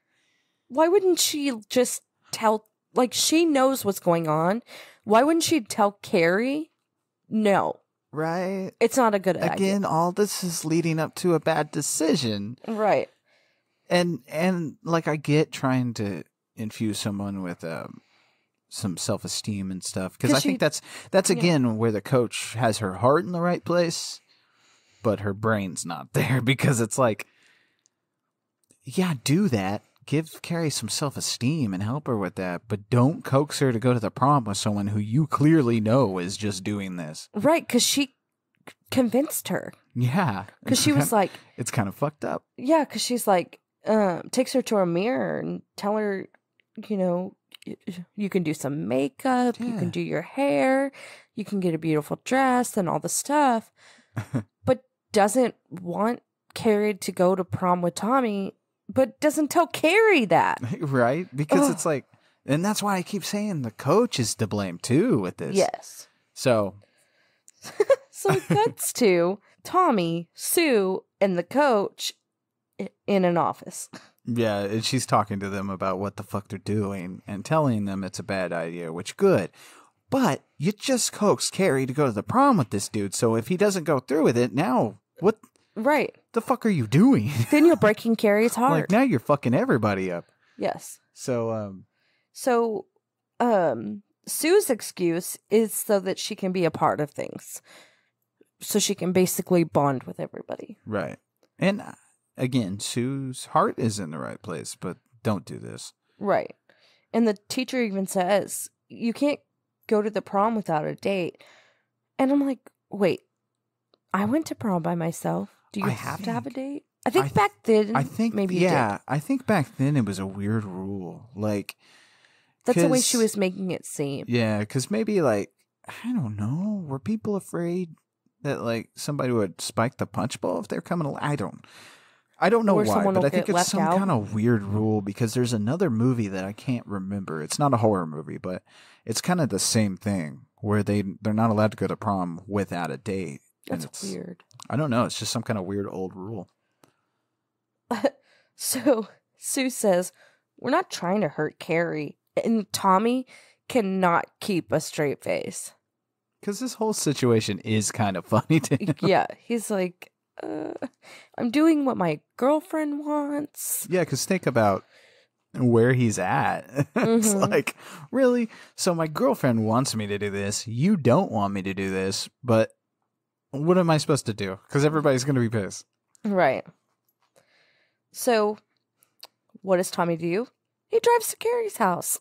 why wouldn't she just tell, like, she knows what's going on. Why wouldn't she tell Carrie, "No, Right. it's not a good idea"? Again, all this is leading up to a bad decision. Right. And like, I get trying to infuse someone with some self-esteem and stuff, because I think that's again where the coach has her heart in the right place, but her brain's not there, because it's like, yeah, do that. Give Carrie some self-esteem and help her with that, but don't coax her to go to the prom with someone who you clearly know is just doing this. Right, because she convinced her. Yeah. Because she was like, it's kind of fucked up. yeah, because she's like, takes her to a mirror and tell her, you know, you can do some makeup, you Yeah. can do your hair, you can get a beautiful dress and all the stuff, but doesn't want Carrie to go to prom with Tommy, but doesn't tell Carrie that. Right? Because it's like, and that's why I keep saying the coach is to blame too with this. Yes. So, So it cuts to Tommy, Sue, and the coach in an office. yeah, and she's talking to them about what the fuck they're doing and telling them it's a bad idea, which good. But you just coaxed Carrie to go to the prom with this dude, so if he doesn't go through with it, now what Right. the fuck are you doing? Then you're breaking Carrie's heart. Like, now you're fucking everybody up. Yes. So, So, Sue's excuse is so that she can be a part of things. So she can basically bond with everybody. right. And again, Sue's heart is in the right place, but don't do this. Right. And the teacher even says, "You can't go to the prom without a date." And I'm like, wait, I went to prom by myself. Do you I have to have a think- date? I think back then, I think maybe you I think back then it was a weird rule. Like, That's the way she was making it seem. Yeah, because maybe, like, I don't know, were people afraid that, like, somebody would spike the punch bowl if they're coming? I don't know Or why, someone but will I think get it's left some out. kind of weird rule, because there's another movie that I can't remember. It's not a horror movie, but it's kind of the same thing, where they're not allowed to go to prom without a date. That's weird. I don't know. It's just some kind of weird old rule. So Sue says, we're not trying to hurt Carrie. And Tommy cannot keep a straight face. Because this whole situation is kind of funny to him. Yeah, he's like, I'm doing what my girlfriend wants. Yeah, because think about where he's at. It's like, really? So my girlfriend wants me to do this. You don't want me to do this. But what am I supposed to do? Because everybody's going to be pissed. Right. So, what does Tommy do? He drives to Carrie's house.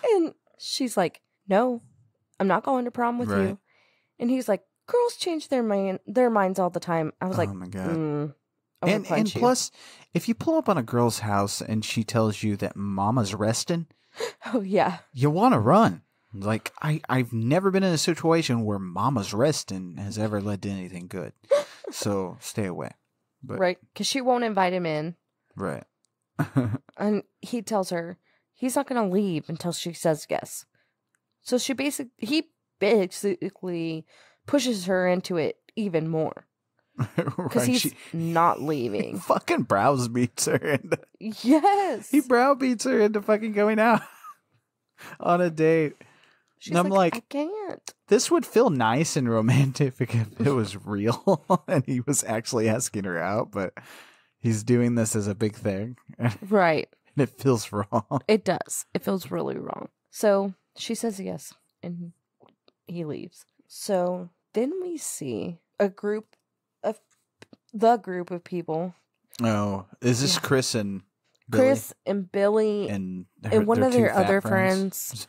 And she's like, no, I'm not going to prom with you. And he's like, girls change their minds all the time. I was like, oh my God. And plus, if you pull up on a girl's house and she tells you that mama's resting, oh yeah, you want to run. Like, I've never been in a situation where mama's resting has ever led to anything good. So stay away. But, right, because she won't invite him in. Right. And he tells her he's not going to leave until she says yes. So he basically pushes her into it even more. Because he's not leaving. He fucking browbeats her into. Yes. He browbeats her into fucking going out on a date. She's and I'm like, I can't. This would feel nice and romantic if it was real and he was actually asking her out, but he's doing this as a big thing. Right. And it feels wrong. It does. It feels really wrong. So she says yes, and he leaves. So then we see the group of people. Oh, is this Chris and Billy? Chris and Billy and one of their other friends? friends.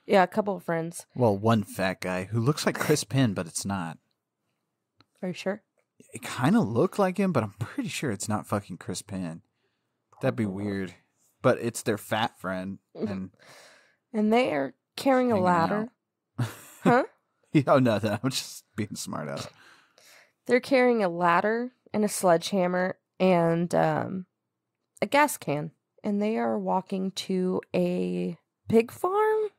Yeah, a couple of friends. Well, one fat guy who looks like Chris Penn, but it's not. Are you sure? It kind of looked like him, but I'm pretty sure it's not fucking Chris Penn. That'd be weird. But it's their fat friend. And they are carrying a ladder. Huh? Oh, nothing. I'm just being smart ass. They're carrying a ladder and a sledgehammer and a gas can. And they are walking to a pig farm?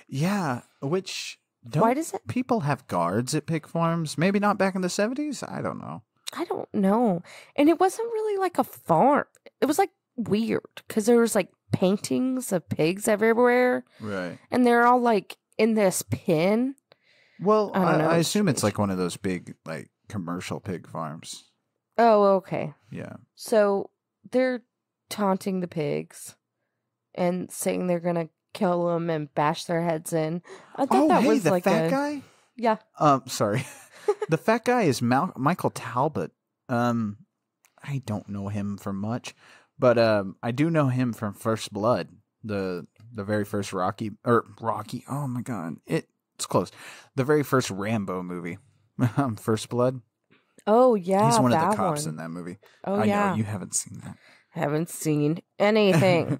Yeah, which why does it? People have guards at pig farms? Maybe not back in the 70s? I don't know. I don't know. And it wasn't really like a farm. It was like weird because there was like paintings of pigs everywhere. Right. And they're all like in this pen. Well, I assume it's like one of those big like commercial pig farms. Oh, okay. Yeah. So they're taunting the pigs and saying they're going to kill them and bash their heads in. I thought that was the like fat guy? Yeah. Sorry. The fat guy is Michael Talbot. I don't know him from much, but I do know him from First Blood, the very first Rocky. Oh my God, it's close. The very first Rambo movie, First Blood. Oh yeah, he's one of the cops in that movie. Oh I yeah, know you haven't seen that. Haven't seen anything.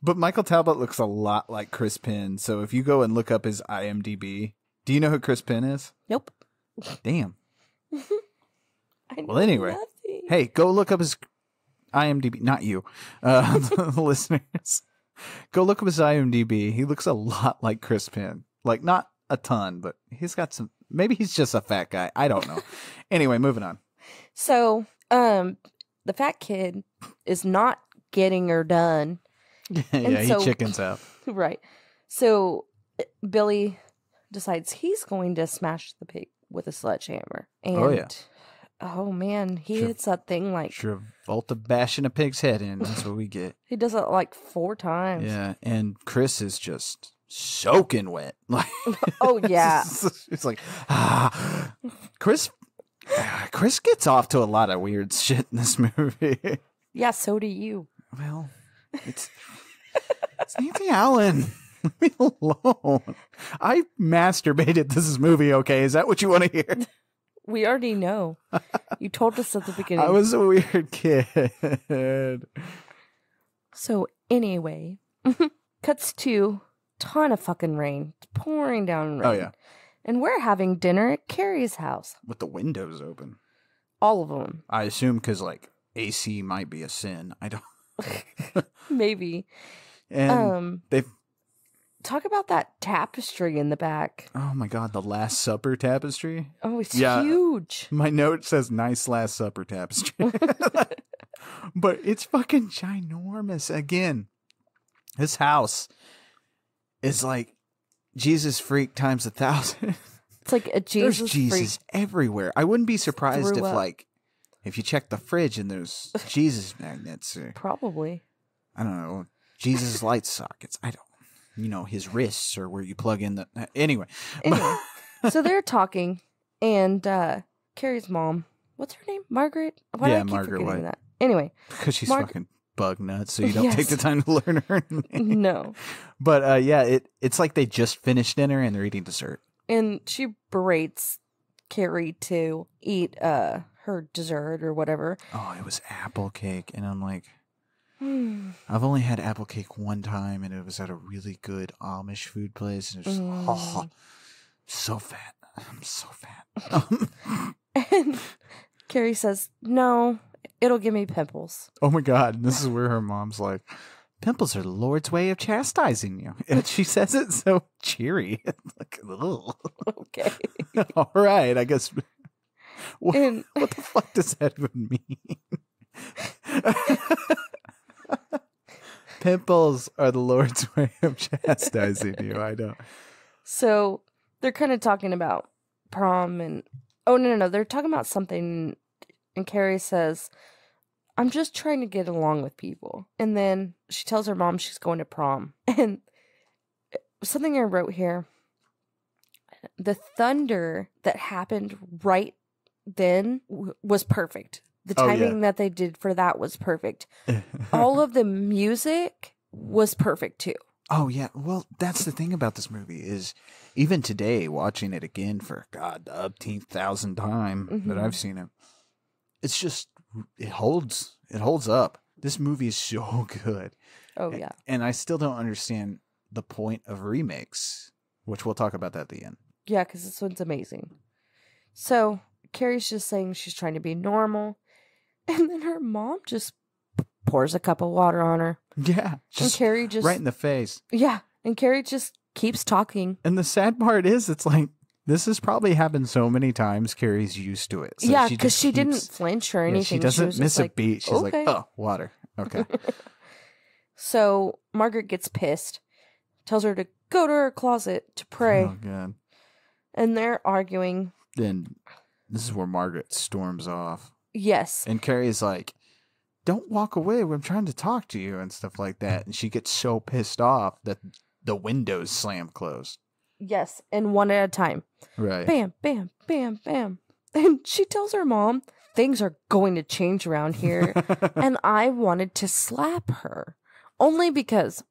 But Michael Talbot looks a lot like Chris Penn. So if you go and look up his IMDb, do you know who Chris Penn is? Nope. Damn. I know anyway, nothing. Hey, go look up his IMDb. Not you, the listeners. Go look up his IMDb. He looks a lot like Chris Penn. Like, not a ton, but he's got some. Maybe he's just a fat guy. I don't know. Anyway, moving on. So, the fat kid is not getting her done. Yeah, he chickens out. Right. So Billy decides he's going to smash the pig with a sledgehammer. And, oh man, he hits that thing like... Travolta bashing a pig's head in. That's what we get. He does it like 4 times. Yeah, and Chris is just soaking wet. Like, oh, yeah. It's like, Chris gets off to a lot of weird shit in this movie. Yeah, so do you. Well, it's Nancy Allen. Leave me alone. I masturbated this movie, okay? Is that what you want to hear? We already know. You told us at the beginning. I was a weird kid. So, anyway, Cuts to ton of fucking rain. It's pouring down rain. Oh, yeah. And we're having dinner at Carrie's house. With the windows open. All of them. I assume because, like, AC might be a sin. I don't... Maybe. And they've... Talk about that tapestry in the back. Oh, my God. The Last Supper tapestry? Oh, it's huge. My note says nice Last Supper tapestry. But it's fucking ginormous. Again, this house is like Jesus freak times 1,000. It's like a Jesus There's Jesus freak everywhere. I wouldn't be surprised threw if, up. like, if you check the fridge and there's Jesus magnets or, Probably. I don't know, Jesus light sockets. I don't, his wrists or where you plug in the, anyway. So they're talking, and Carrie's mom, what's her name? Margaret? Why do I keep Margaret forgetting White. that? Anyway. Because she's fucking bug nuts, so you don't Yes. take the time to learn her name. No. But it's like they just finished dinner and they're eating dessert. And she berates Carrie to eat her dessert or whatever. Oh, it was apple cake. And I'm like, I've only had apple cake one time, and it was at a really good Amish food place. And it was so fat. I'm so fat. And Carrie says, no, it'll give me pimples. Oh my God. And this is where her mom's like, pimples are the Lord's way of chastising you. And she says it so cheery. Like, ugh. Okay. All right, I guess. What, And- what the fuck does that even mean? Pimples are the Lord's way of chastising you. I know. So they're kind of talking about prom and, oh, no. They're talking about something. And Carrie says, I'm just trying to get along with people. And then she tells her mom she's going to prom. And something I wrote here, the thunder that happened right then was perfect. The Oh, yeah. timing that they did for that was perfect. All of the music was perfect too. Oh, yeah. Well, that's the thing about this movie is even today, watching it again for, God, the 18,000th time that I've seen it, it's just, it holds up. This movie is so good. Oh, yeah. And I still don't understand the point of remakes, which we'll talk about that at the end. Yeah, because this one's amazing. So Carrie's just saying she's trying to be normal. And then her mom just pours a cup of water on her. Yeah. And Carrie just... right in the face. Yeah. And Carrie just keeps talking. And the sad part is, it's like, this has probably happened so many times, Carrie's used to it. So yeah, she because just she keeps- didn't flinch or anything. She doesn't was miss just a like, beat. She's okay. like, oh, water. Okay. So Margaret gets pissed, tells her to go to her closet to pray. Oh, God. And they're arguing. Then this is where Margaret storms off. Yes. And Carrie's like, don't walk away. I'm trying to talk to you and stuff like that. And she gets so pissed off that the windows slam closed. Yes. And one at a time. Right. Bam, bam, bam, bam. And she tells her mom, things are going to change around here. And I wanted to slap her. Only because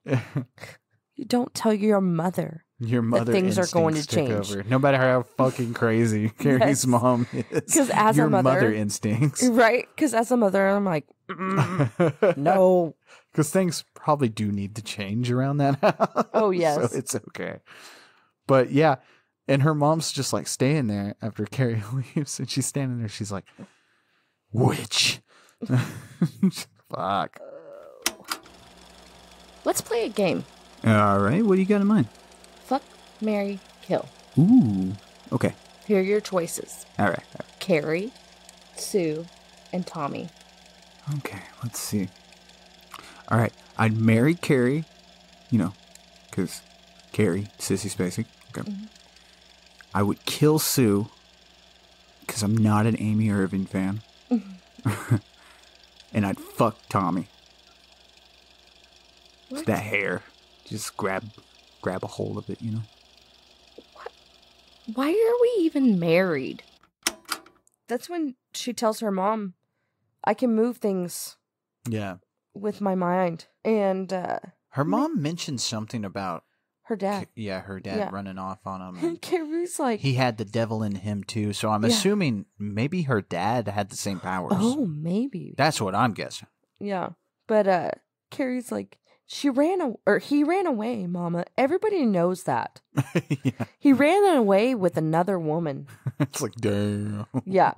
you don't tell your mother. Your mother things are going to instincts took change. over. No matter how fucking crazy Carrie's Yes. mom is. Because as your a mother instincts. Right? Because as a mother, I'm like, no. Because things probably do need to change around that house. Oh, yes. So it's okay. But yeah. And her mom's just like staying there after Carrie leaves. And she's standing there. She's like, witch. Fuck. Let's play a game. All right. What do you got in mind? Fuck, marry, kill. Ooh. Okay. Here are your choices. All right. Carrie, Sue, and Tommy. Okay. Let's see. All right. I'd marry Carrie, because Carrie, Sissy Spacek. Okay. Mm-hmm. I would kill Sue, because I'm not an Amy Irving fan. And I'd fuck Tommy. What? That hair. Just grab a hold of it, Why are we even married? That's when she tells her mom, I can move things Yeah. with my mind. And Her mom mentioned something about her dad. her dad Yeah. running off on him. And Carrie's like, He had the devil in him too, so I'm Yeah. assuming maybe her dad had the same powers. oh, maybe. That's what I'm guessing. Yeah. But Carrie's like, He ran away, Mama. Everybody knows that. Yeah. He ran away with another woman. It's like, damn. Yeah.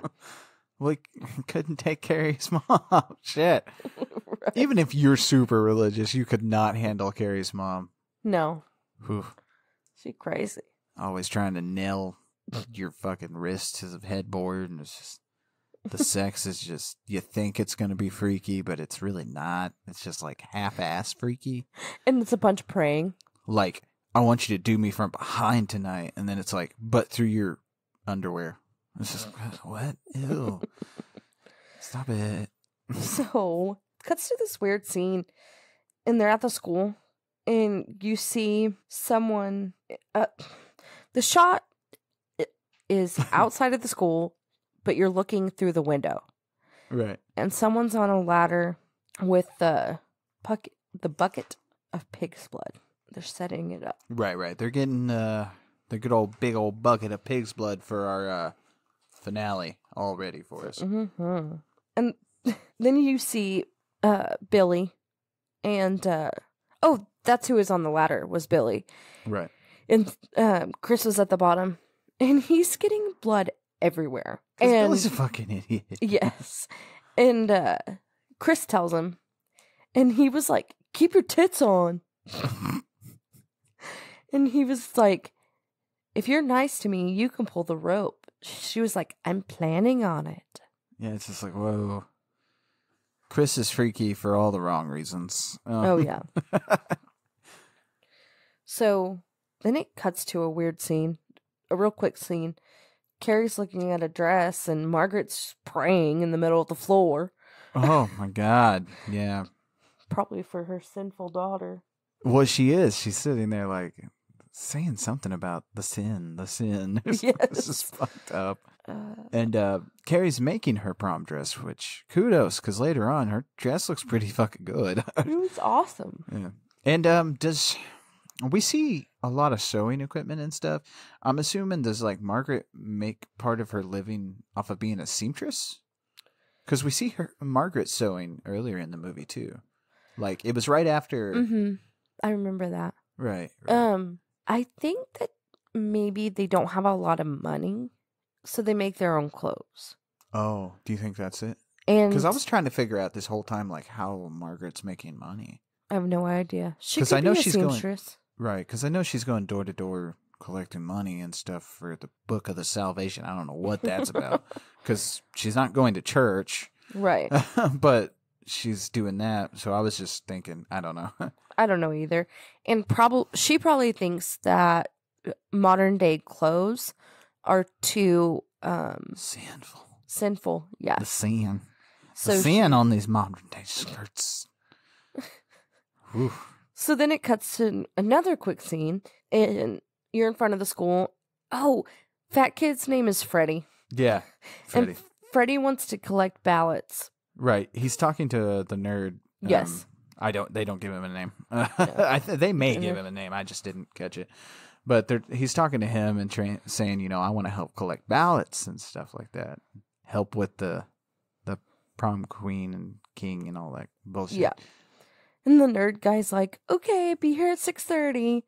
Well, he couldn't take Carrie's mom. Shit. Right. Even if you're super religious, you could not handle Carrie's mom. No. Whew. She's crazy. Always trying to nail your fucking wrist to the headboard, and it's just the sex is just, you think it's going to be freaky, but it's really not. It's just like half-ass freaky. And it's a bunch of praying. Like, I want you to do me from behind tonight, and then it's like, but through your underwear. It's just, what? Ew. Stop it. So, cuts to this weird scene, and they're at the school, and you see someone, the shot is outside of the school, but you're looking through the window. Right. And someone's on a ladder with the bucket of pig's blood. They're setting it up. Right. They're getting the good old big old bucket of pig's blood for our finale all ready for us. Mm-hmm. And then you see Billy, and that's who was on the ladder, was Billy. Right. And Chris was at the bottom, and he's getting blood everywhere. And Billy's a fucking idiot. Yes. And Chris tells him, and he was like, keep your tits on. And he was like, if you're nice to me, you can pull the rope. She was like, I'm planning on it. Yeah, it's just like, whoa. Chris is freaky for all the wrong reasons. Oh, yeah. So then it cuts to a weird scene, a real quick scene. Carrie's looking at a dress, and Margaret's praying in the middle of the floor. Oh, my God. Yeah. Probably for her sinful daughter. Well, she is. She's sitting there like saying something about the sin. This is fucked up. And Carrie's making her prom dress, which kudos, because later on her dress looks pretty fucking good. It was awesome. Yeah. And we see a lot of sewing equipment and stuff. I'm assuming, does like Margaret make part of her living off of being a seamstress? Because we see Margaret sewing earlier in the movie too. Like it was right after. Mm-hmm. I remember that. Right. I think that maybe they don't have a lot of money, so they make their own clothes. Oh, do you think that's it? And because I was trying to figure out this whole time like how Margaret's making money. I have no idea. She 'Cause could I know be a she's going- seamstress. Right, because I know she's going door to door collecting money and stuff for the Book of the Salvation. I don't know what that's about, because she's not going to church. Right. But she's doing that, so I was just thinking, I don't know. I don't know either. And she probably thinks that modern day clothes are too sinful. Yeah. The sin. So the sin on these modern day skirts. Oof. So then it cuts to another quick scene, and you're in front of the school. Oh, fat kid's name is Freddie. Yeah, Freddie. And Freddie wants to collect ballots. Right, he's talking to the nerd. Yes. They don't give him a name. They may give him a name. I just didn't catch it. But he's talking to him and saying, I want to help collect ballots and stuff like that. Help with the prom queen and king and all that bullshit. Yeah. And the nerd guy's like, okay, be here at 6:30.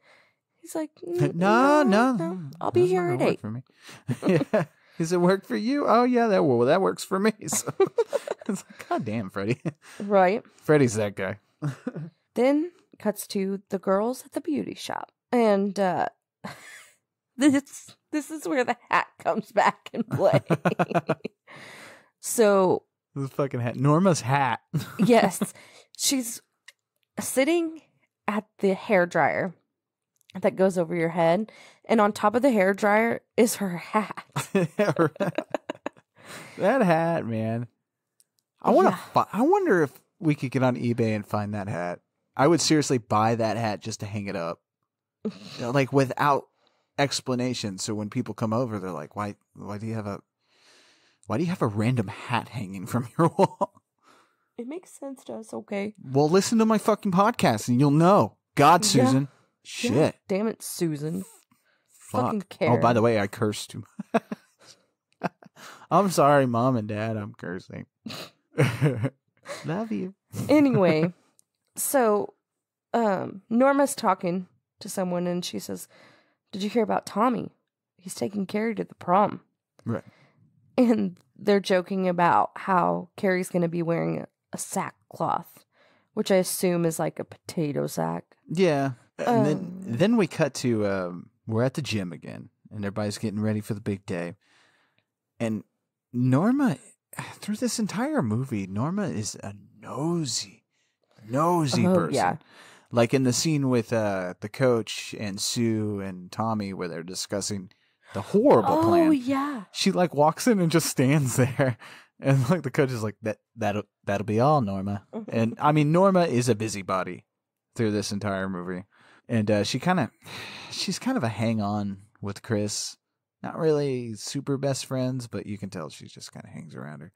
He's like, no. I'll be here at 8. For me. Yeah. Does it work for you? Oh, yeah, that works for me. So it's like, God damn, Freddie. Right. Freddie's that guy. Then cuts to the girls at the beauty shop. And this is where the hat comes back in play. So this fucking hat. Norma's hat. Yes. She's sitting at the hairdryer that goes over your head, and on top of the hairdryer is her hat. That hat, man. I wonder if we could get on eBay and find that hat. I would seriously buy that hat just to hang it up. Like without explanation. So when people come over, they're like, why do you have a random hat hanging from your wall? It makes sense to us, okay? Well, listen to my fucking podcast and you'll know. God, Susan. Yeah. Shit. Yeah. Damn it, Susan. Fuck. Fucking Carrie. Oh, by the way, I cursed too much. I'm sorry, Mom and Dad. I'm cursing. Love you. Anyway, so Norma's talking to someone and she says, "Did you hear about Tommy? He's taking Carrie to the prom." Right. And they're joking about how Carrie's going to be wearing a sackcloth, which I assume is like a potato sack. Yeah. And then we cut to we're at the gym again, and everybody's getting ready for the big day. And Norma, through this entire movie, Norma is a nosy person. Yeah. Like in the scene with the coach and Sue and Tommy where they're discussing the horrible plan. Oh, yeah. She like walks in and just stands there. And like the coach is like, that'll be all, Norma. And I mean, Norma is a busybody through this entire movie. And she's kind of a hang on with Chris. Not really super best friends, but you can tell she just kind of hangs around her.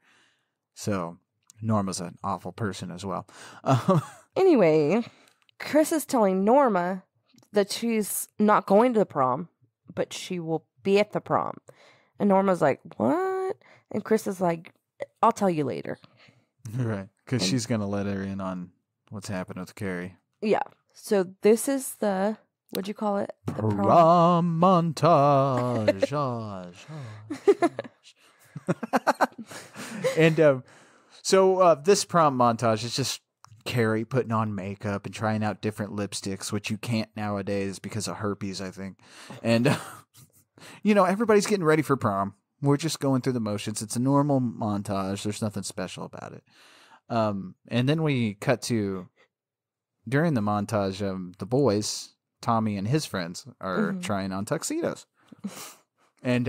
So Norma's an awful person as well. Anyway, Chris is telling Norma that she's not going to the prom, but she will be at the prom. And Norma's like, "What?" And Chris is like, "I'll tell you later." Right. Because she's going to let her in on what's happened with Carrie. Yeah. So this is the, what'd you call it? The Prom montage. And so this prom montage is just Carrie putting on makeup and trying out different lipsticks, which you can't nowadays because of herpes, I think. And, everybody's getting ready for prom. We're just going through the motions. It's a normal montage. There's nothing special about it. And then we cut to, during the montage, the boys, Tommy and his friends, are trying on tuxedos. And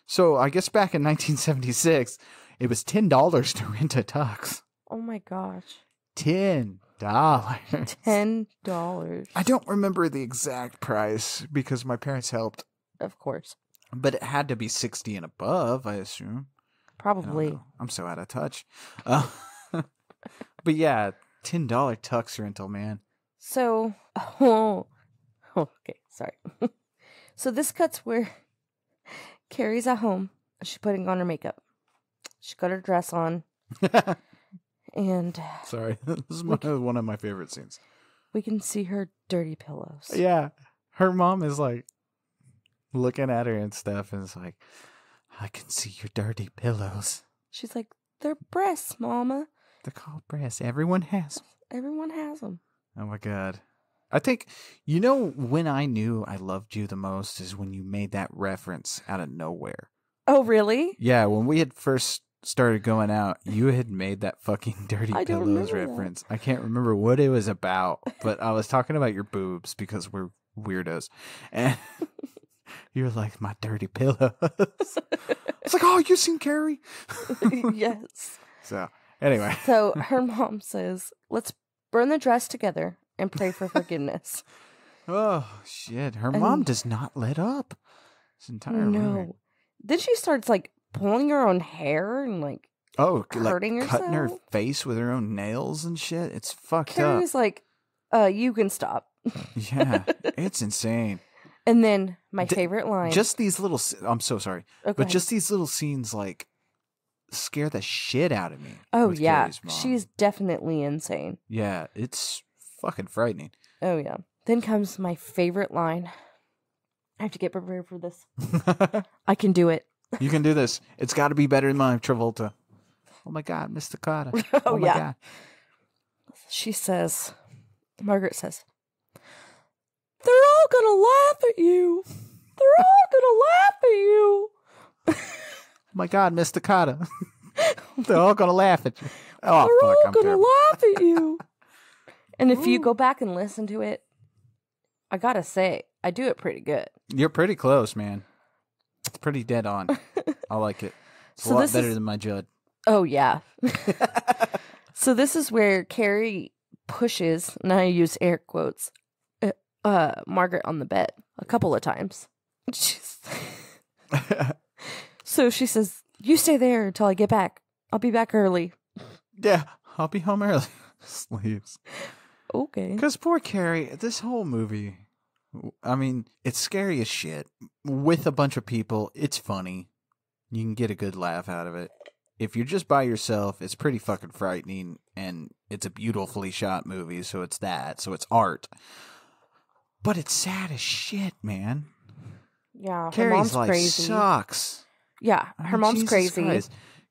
so I guess back in 1976, it was $10 to rent a tux. Oh my gosh. $10. $10. I don't remember the exact price because my parents helped. Of course. But it had to be 60 and above, I assume. Probably. I'm so out of touch. But yeah, $10 tux rental, man. So, okay, sorry. So this cuts where Carrie's at home. She's putting on her makeup. She got her dress on. And sorry, this is one of my favorite scenes. We can see her dirty pillows. Yeah. Her mom is like looking at her and stuff and is like, "I can see your dirty pillows." She's like, "They're breasts, Mama." They're called breasts. Everyone has them. Everyone has them. Oh my God. I think, when I knew I loved you the most is when you made that reference out of nowhere. Oh, really? Yeah, when we had first started going out, you had made that fucking dirty I don't pillows remember reference. I can't remember what it was about, but I was talking about your boobs because we're weirdos. And you were like, "My dirty pillows." It's like, "Oh, you seen Carrie?" Yes. So, anyway. So her mom says, "Let's burn the dress together and pray for forgiveness." Oh, shit. Her mom does not let up. This entire movie. No. Then she starts like pulling her own hair and like hurting like cutting her herself. face with her own nails and shit. It's fucked Carrie's up. like, "You can stop." Yeah, it's insane. And then my favorite line. Just these little, I'm so sorry, Okay. but just these little scenes like scare the shit out of me. Oh with yeah, Carrie's mom. she's definitely insane. Yeah, it's fucking frightening. Oh yeah. Then comes my favorite line. I have to get prepared for this. I can do it. You can do this. It's got to be better than my Travolta. Oh my God, Mr. Carter. Oh, my yeah. God. She says, Margaret says, "They're all gonna laugh at you. They're all gonna laugh at you." Oh my God, Mr. Carter. They're all gonna laugh at you. Oh, They're fuck, all I'm gonna terrible. laugh at you. And if you go back and listen to it, I gotta say, I do it pretty good. You're pretty close, man. It's pretty dead on. I like it. It's So a lot this better is- than my Judd. Oh yeah. So this is where Carrie pushes, and I use air quotes, Margaret on the bed a couple of times. So she says, "You stay there until I get back. I'll be back early." Yeah, I'll be home early. Sleeps. Okay. Because poor Carrie, this whole movie, I mean, it's scary as shit. With a bunch of people, it's funny. You can get a good laugh out of it. if you're just by yourself, it's pretty fucking frightening, and it's a beautifully shot movie, so it's art. But it's sad as shit, man. Yeah, her Carrie's mom's life crazy. sucks. Yeah, her mom's crazy.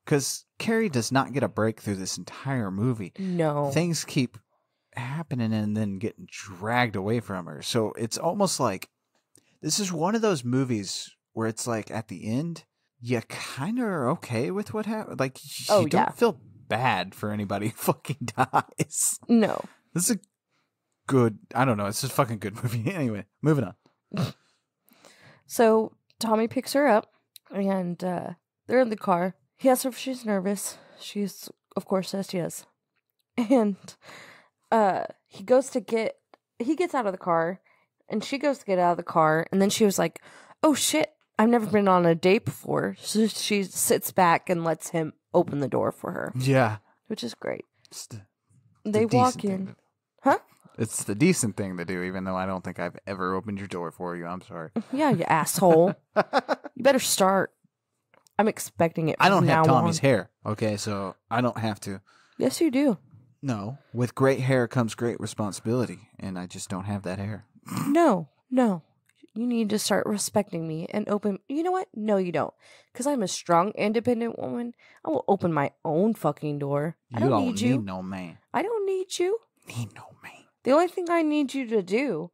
Because Carrie does not get a break through this entire movie. No. Things keep happening and then getting dragged away from her. So it's almost like this is one of those movies where it's like at the end, you kind of are okay with what happened. Like, you don't feel bad for anybody who fucking dies. No. This is a good, I don't know, it's just a fucking good movie. Anyway, moving on. So Tommy picks her up, and they're in the car. He asks her if she's nervous. She's, of course, says yes. And he gets out of the car, and she goes to get out of the car, and then she was like, oh shit, I've never been on a date before. So she sits back and lets him open the door for her. Yeah. Which is great. They walk in. Huh? It's the decent thing to do, even though I don't think I've ever opened your door for you. I'm sorry. Yeah, you asshole. You better start. I'm expecting it from I don't have Tommy's on. hair, okay? So I don't have to. Yes, you do. No. With great hair comes great responsibility, and I just don't have that hair. No. You need to start respecting me and open... You know what? No, you don't. Because I'm a strong, independent woman. I will open my own fucking door. I don't need you. Need no man. I don't need you. Need no man. The only thing I need you to do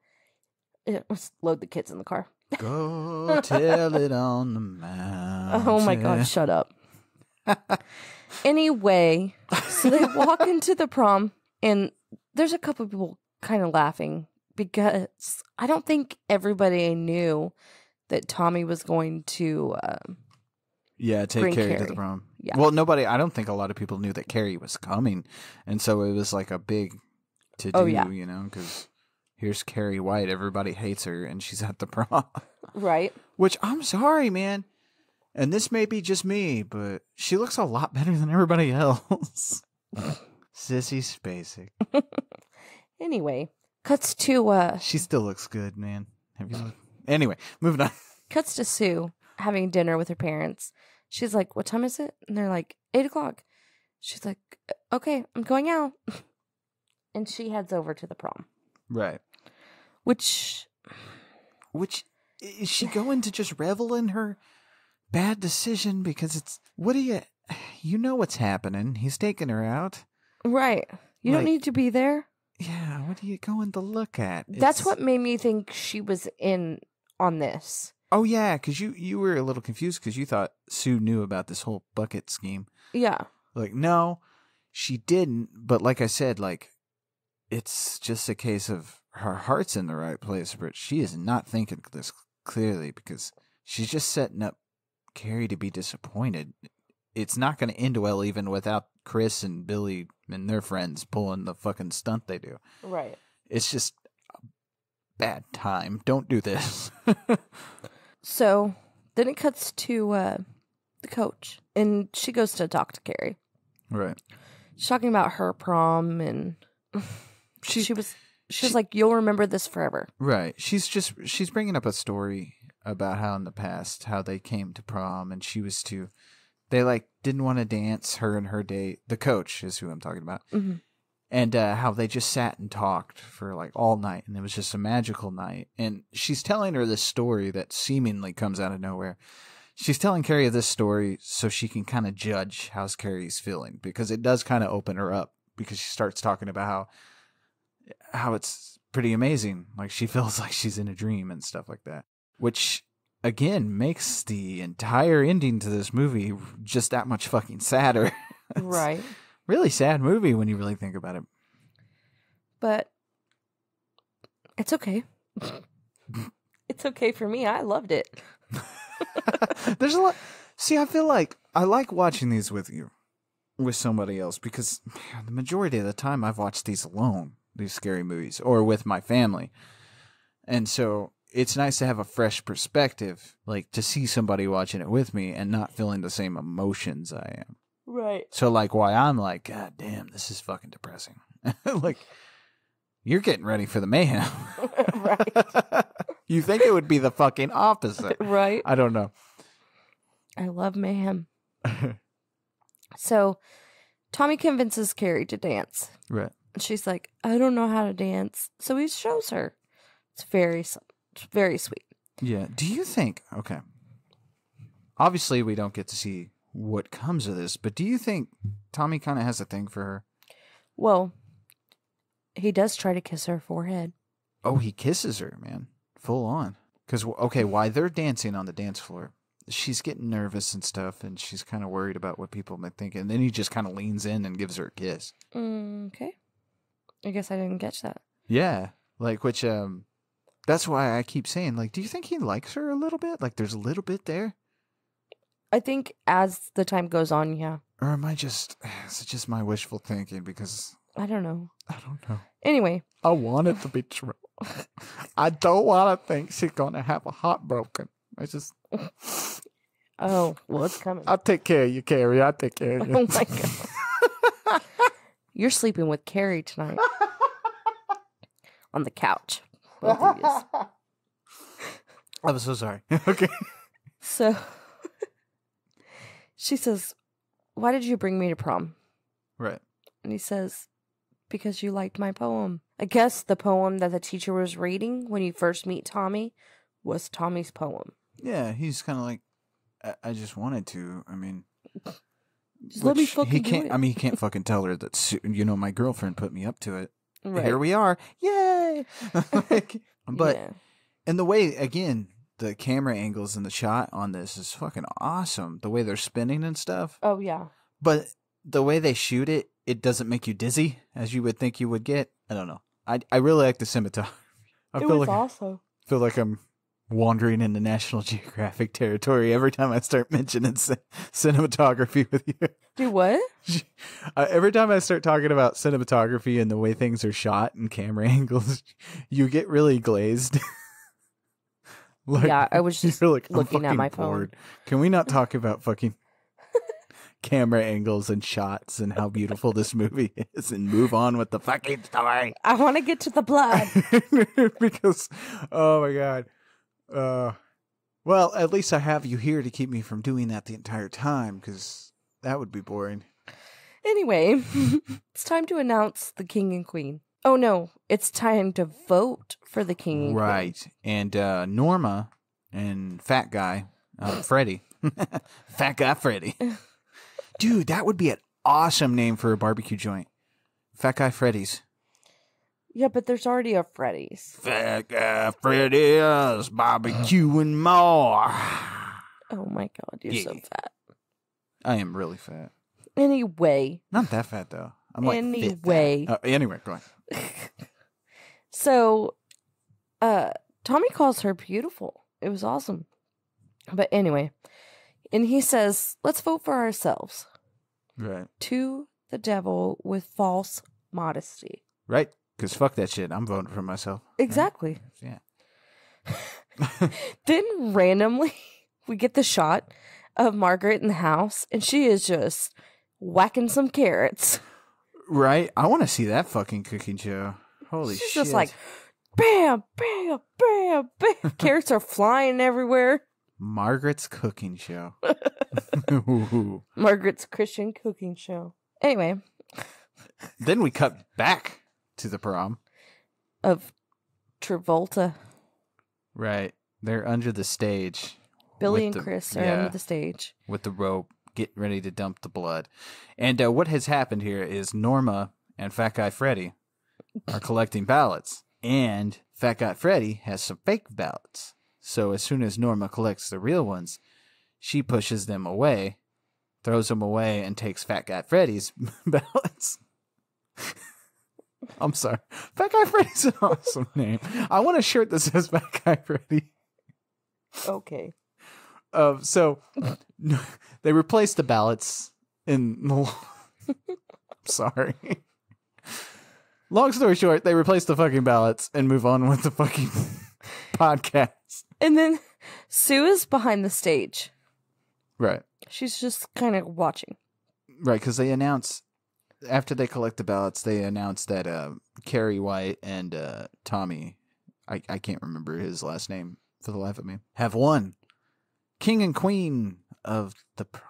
is load the kids in the car. Go tell it on the mountain. Oh my God, shut up. Anyway, so they walk into the prom, and there's a couple of people kind of laughing because I don't think everybody knew that Tommy was going to take Carrie to the prom. Yeah. Well, I don't think a lot of people knew that Carrie was coming, and so it was like a big to-do, you know, because here's Carrie White, everybody hates her, and she's at the prom. Right. Which, I'm sorry, man, and this may be just me, but she looks a lot better than everybody else. Sissy Spacek. Anyway, cuts to... She still looks good, man. Have you looked? Anyway, moving on. Cuts to Sue having dinner with her parents. She's like, what time is it? And they're like, 8:00. She's like, okay, I'm going out. And she heads over to the prom. Right. Which is she going to just revel in her bad decision? Because you know what's happening. He's taking her out. Right. You don't need to be there. Yeah, what are you going to look at? That's what made me think she was in on this. Oh, yeah, because you were a little confused because you thought Sue knew about this whole bucket scheme. Yeah. Like, no, she didn't. But like I said, like, it's just a case of her heart's in the right place, but she is not thinking this clearly because she's just setting up Carrie to be disappointed. It's not going to end well even without Chris and Billy and their friends pulling the fucking stunt they do. Right. It's just a bad time. Don't do this. So then it cuts to the coach, and she goes to talk to Carrie. Right. She's talking about her prom, and she was like, "You'll remember this forever." Right. She's bringing up a story about how in the past how they came to prom, and they like didn't want to dance. Her and her date, the coach is who I'm talking about. Mm-hmm. And how they just sat and talked for like all night, and it was just a magical night. And she's telling her this story that seemingly comes out of nowhere. She's telling Carrie this story so she can kind of judge how Carrie's feeling, because it does kind of open her up, because she starts talking about how it's pretty amazing. Like she feels like she's in a dream and stuff like that, which again makes the entire ending to this movie just that much fucking sadder. Right. Really sad movie when you really think about it. But it's okay. It's okay for me. I loved it. There's a lot. See, I feel like I like watching these with you, with somebody else, because the majority of the time I've watched these alone, these scary movies, or with my family. And so it's nice to have a fresh perspective, like to see somebody watching it with me and not feeling the same emotions I am. Right. So, like, why I'm like, God damn, this is fucking depressing. Like, you're getting ready for the mayhem. Right. You think it would be the fucking opposite. Right. I don't know. I love mayhem. So Tommy convinces Carrie to dance. Right. And she's like, I don't know how to dance. So he shows her. It's very sweet. Yeah. Do you think, okay, obviously we don't get to see what comes of this, but do you think Tommy kind of has a thing for her? Well, he does try to kiss her forehead. Oh, he kisses her, man. Full on. Because, okay, while they're dancing on the dance floor, she's getting nervous and stuff, and she's kind of worried about what people might think. And then he just kind of leans in and gives her a kiss. Okay. I guess I didn't catch that. Yeah. Like, which, that's why I keep saying, like, do you think he likes her a little bit? Like, there's a little bit there? I think as the time goes on, yeah. Or am I just, is it just my wishful thinking? Because I don't know. I don't know. Anyway. I want it to be true. I don't want to think she's going to have a heart broken. I just... Oh, well, it's coming. I'll take care of you, Carrie. I'll take care of you. Oh, my God. You're sleeping with Carrie tonight. On the couch. Both of yous. I'm so sorry. Okay. So, she says, why did you bring me to prom? Right. And he says, because you liked my poem. I guess the poem that the teacher was reading when you first meet Tommy was Tommy's poem. Yeah, he's kind of like, I just wanted to. I mean, just let me fucking he do can't. it. I mean, he can't fucking tell her that. You know, my girlfriend put me up to it. Right. Here we are. Yay! But Yeah. and the way again, the camera angles and the shot on this is fucking awesome. The way they're spinning and stuff. Oh, yeah. But the way they shoot it, it doesn't make you dizzy as you would think you would get. I don't know. I really like the cinematography. It was awesome. I feel like I'm wandering into National Geographic territory every time I start mentioning cinematography with you. Do what? Every time I start talking about cinematography and the way things are shot and camera angles, you get really glazed. Like, Yeah, I was just you're like, I'm looking at fucking my phone. bored. Can we not talk about fucking camera angles and shots and how beautiful this movie is and move on with the fucking story? I want to get to the blood. Because, oh my God. Well, at least I have you here to keep me from doing that the entire time, because that would be boring. Anyway, it's time to announce the king and queen. Oh no, it's time to vote for the king and queen. Right. And Norma and Fat Guy, Freddy. Fat Guy Freddy. Dude, that would be an awesome name for a barbecue joint. Fat Guy Freddy's. Yeah, but there's already a Freddy's. Fat Guy Freddy's barbecue and more. Oh my God, you're so fat. I am really fat. Anyway. Not that fat, though. I'm like anyway. fit fat. Anyway, go on. So, Tommy calls her beautiful. It was awesome. But anyway, and he says, let's vote for ourselves. Right. To the devil with false modesty. Right? Because fuck that shit. I'm voting for myself. Exactly. Yeah. Then randomly, we get the shot of Margaret in the house, and she is just whacking some carrots. Right? I want to see that fucking cooking show. Holy shit. She's just like, bam, bam, bam, bam. Carrots are flying everywhere. Margaret's cooking show. Margaret's Christian cooking show. Anyway. Then we cut back to the prom. Of Travolta. Right. They're under the stage. Billy and Chris are under the stage. With the rope, getting ready to dump the blood. And what has happened here is Norma and Fat Guy Freddy are collecting ballots. And Fat Guy Freddy has some fake ballots. So as soon as Norma collects the real ones, she pushes them away, throws them away, and takes Fat Guy Freddy's ballots. I'm sorry. Fat Guy Freddy's an awesome name. I want a shirt that says Fat Guy Freddy. Okay. So they replaced the ballots in the... Sorry. Long story short, they replace the fucking ballots and move on with the fucking podcast. And then Sue is behind the stage. Right. She's just kind of watching. Right, because they announce, after they collect the ballots, they announce that Carrie White and Tommy, I can't remember his last name for the life of me, have won. King and Queen of the prom.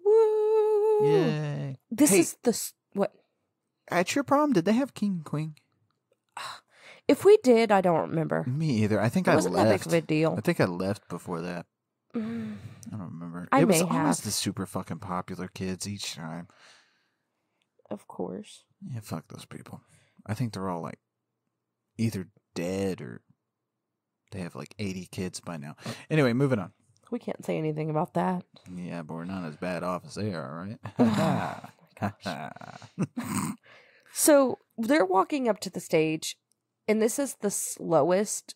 Woo! Yay. This Hey. is what? At your prom, did they have king and queen? If we did, I don't remember. Me either. I think It I wasn't left. that big of a deal. I think I left before that. Mm, I don't remember. I It was may always have. the super fucking popular kids each time. Of course. Yeah, fuck those people. I think they're all like either dead or they have like 80 kids by now. Anyway, moving on. We can't say anything about that. Yeah, but we're not as bad off as they are, right? So they're walking up to the stage, and this is the slowest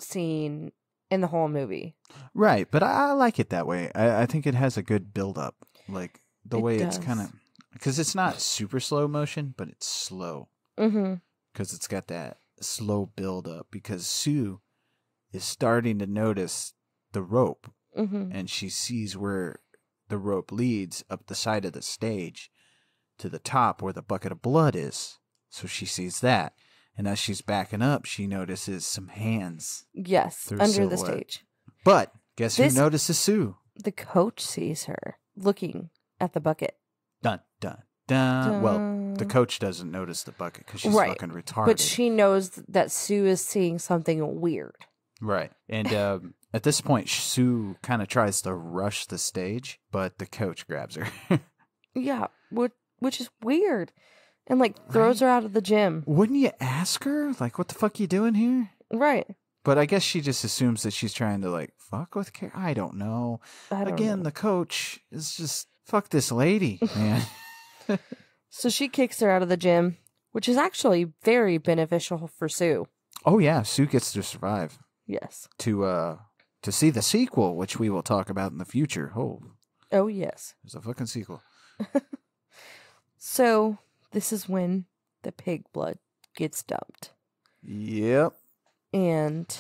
scene in the whole movie. Right, but I like it that way. I think it has a good build up. Like the It way it's does. kind of, because it's not super slow motion, but it's slow. Mm-hmm. Because it's got that slow build up. Because Sue is starting to notice the rope, Mm-hmm. and she sees where the rope leads up the side of the stage to the top where the bucket of blood is. So she sees that. And as she's backing up, she notices some hands. Yes, Through under the silhouette. stage. But guess This- who notices Sue? The coach sees her looking at the bucket. Dun, dun, dun. Well, the Dun. coach doesn't notice the bucket because she's Right, fucking retarded. But she knows that Sue is seeing something weird. Right. And at this point, Sue kind of tries to rush the stage, but the coach grabs her. Yeah, which is weird. And like throws her out of the gym. Wouldn't you ask her? Like, what the fuck you doing here? Right. But I guess she just assumes that she's trying to, like, fuck with Carrie. I don't know. I don't Again, know. the coach is just, fuck this lady, man. So she kicks her out of the gym, which is actually very beneficial for Sue. Oh, yeah. Sue gets to survive Yes. to see the sequel, which we will talk about in the future. Oh, Oh, yes. there's a fucking sequel. So this is when the pig blood gets dumped Yep. and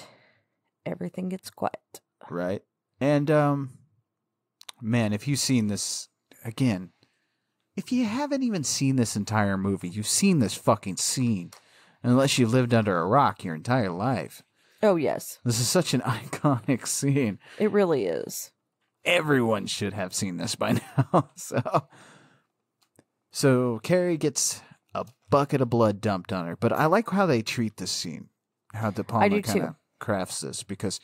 everything gets quiet. Right. And man, if you've seen this again, if you haven't even seen this entire movie, you've seen this fucking scene. Unless you lived under a rock your entire life. Oh, yes. This is such an iconic scene. It really is. Everyone should have seen this by now. So Carrie gets a bucket of blood dumped on her. But I like how they treat this scene. How De I Palma do kind too. of crafts this. Because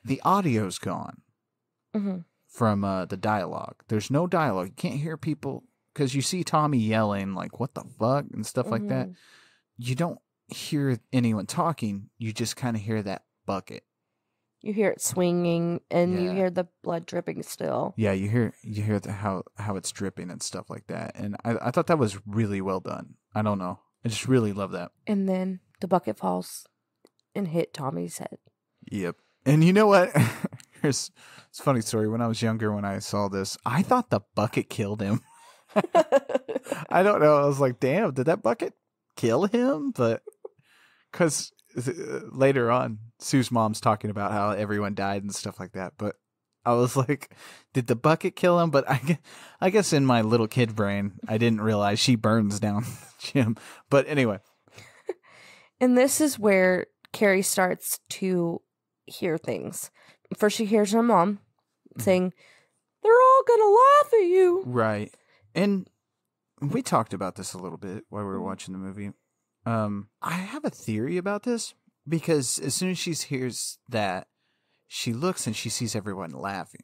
the audio's gone Hmm. from the dialogue. There's no dialogue. You can't hear people. Because you see Tommy yelling, like, what the fuck? And stuff like that. You don't hear anyone talking. You just kind of hear that bucket. You hear it swinging and you Yeah. hear the blood dripping still. Yeah, you hear how it's dripping and stuff like that. And I thought that was really well done. I don't know. I just really love that. And then the bucket falls and hit Tommy's head. Yep. And you know what? It's a funny story. When I was younger, when I saw this, I thought the bucket killed him. I don't know. I was like, damn, did that bucket kill him? But because later on, Sue's mom's talking about how everyone died and stuff like that. But I was like, did the bucket kill him? But I guess in my little kid brain, I didn't realize she burns down Jim. But anyway. And this is where Carrie starts to hear things. First, she hears her mom saying, "They're all going to laugh at you." Right. And we talked about this a little bit while we were watching the movie. I have a theory about this because as soon as she hears that, she looks and she sees everyone laughing.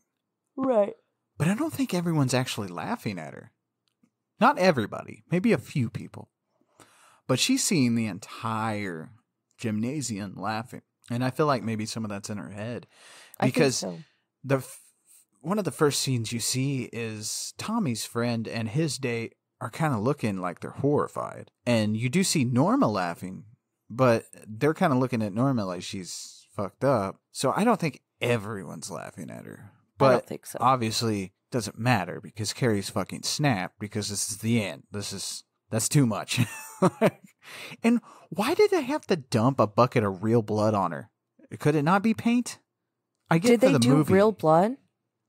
Right. But I don't think everyone's actually laughing at her. Not everybody, maybe a few people. But she's seeing the entire gymnasium laughing. And I feel like maybe some of that's in her head. Because I think so. one of the first scenes you see is Tommy's friend and his date are kind of looking like they're horrified. And you do see Norma laughing, but they're kind of looking at Norma like she's fucked up. So I don't think everyone's laughing at her. But I don't think so. obviously doesn't matter because Carrie's fucking snapped because this is the end. That's too much. And why did they have to dump a bucket of real blood on her? Could it not be paint? I get Did for they the do movie. real blood?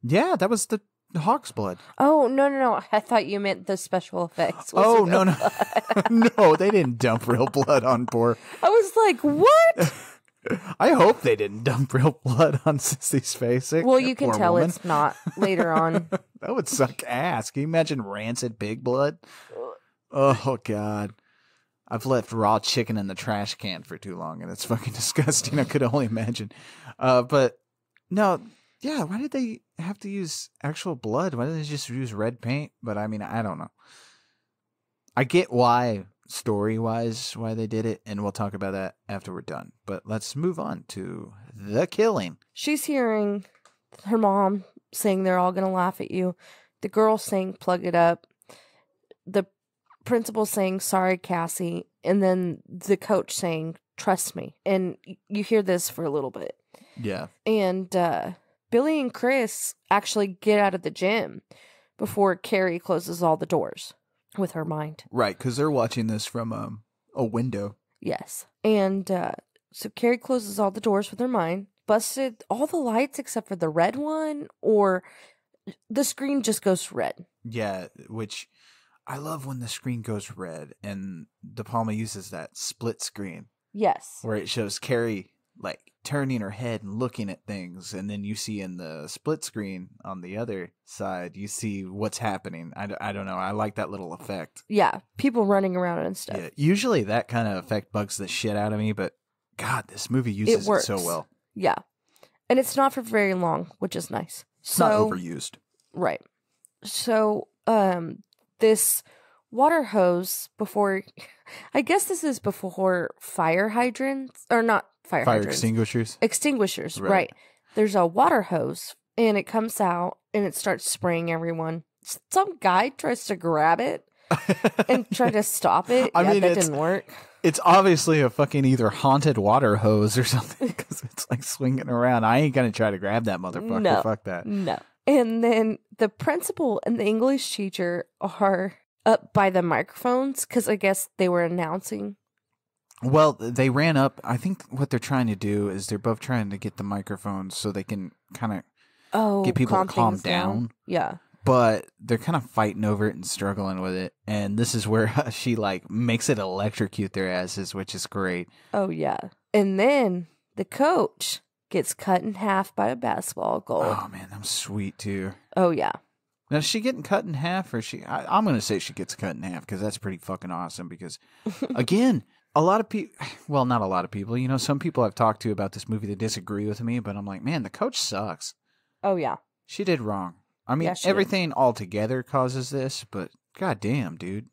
Yeah, that was the hawk's blood. Oh, no. I thought you meant the special effects. was Oh, real no. blood. No, they didn't dump real blood on poor. I was like, what? I hope they didn't dump real blood on Sissy's face. Well, you can Poor tell woman. it's not later on. That would suck ass. Can you imagine rancid pig blood? Oh, God. I've left raw chicken in the trash can for too long, and it's fucking disgusting. I could only imagine. But, no, yeah, why did they have to use actual blood? Why didn't they just use red paint? But, I mean, I don't know. I get why, story-wise, why they did it, and we'll talk about that after we're done. But let's move on to the killing. She's hearing her mom saying they're all going to laugh at you. The girl saying, plug it up. The principal saying, sorry, Cassie. And then the coach saying, trust me. And you hear this for a little bit. Yeah. And Billy and Chris actually get out of the gym before Carrie closes all the doors with her mind. Right, because they're watching this from a window. Yes. And so Carrie closes all the doors with her mind, busted all the lights except for the red one, or the screen just goes red. Yeah, which I love when the screen goes red, and De Palma uses that split screen. Yes. Where it shows Carrie, like, turning her head and looking at things, and then you see in the split screen on the other side, you see what's happening. I don't know. I like that little effect. Yeah, people running around and stuff. Yeah, usually that kind of effect bugs the shit out of me, but God, this movie uses it so well. Yeah. And it's not for very long, which is nice. It's not overused. Right. So, this water hose before, I guess this is before fire hydrants, or not fire hydrants. Extinguishers? Extinguishers, right. There's a water hose, and it comes out, and it starts spraying everyone. Some guy tries to grab it and try to stop it. I mean, that didn't work. It's obviously a fucking either haunted water hose or something, because it's like swinging around. I ain't going to try to grab that motherfucker. No, fuck that. No. And then the principal and the English teacher are up by the microphones because I guess they were announcing. Well, they ran up. I think what they're trying to do is they're both trying to get the microphones so they can kind of get people to calm down. Yeah. But they're kind of fighting over it and struggling with it. And this is where she like makes it electrocute their asses, which is great. Oh, yeah. And then the coach gets cut in half by a basketball goal. Oh, man, that was sweet, too. Oh, yeah. Now, is she getting cut in half, or I'm going to say she gets cut in half, because that's pretty fucking awesome, because, again, a lot of people, well, not a lot of people, you know, some people I've talked to about this movie that disagree with me, but I'm like, man, the coach sucks. Oh, yeah. She did wrong. I mean, everything altogether causes this, but goddamn, dude.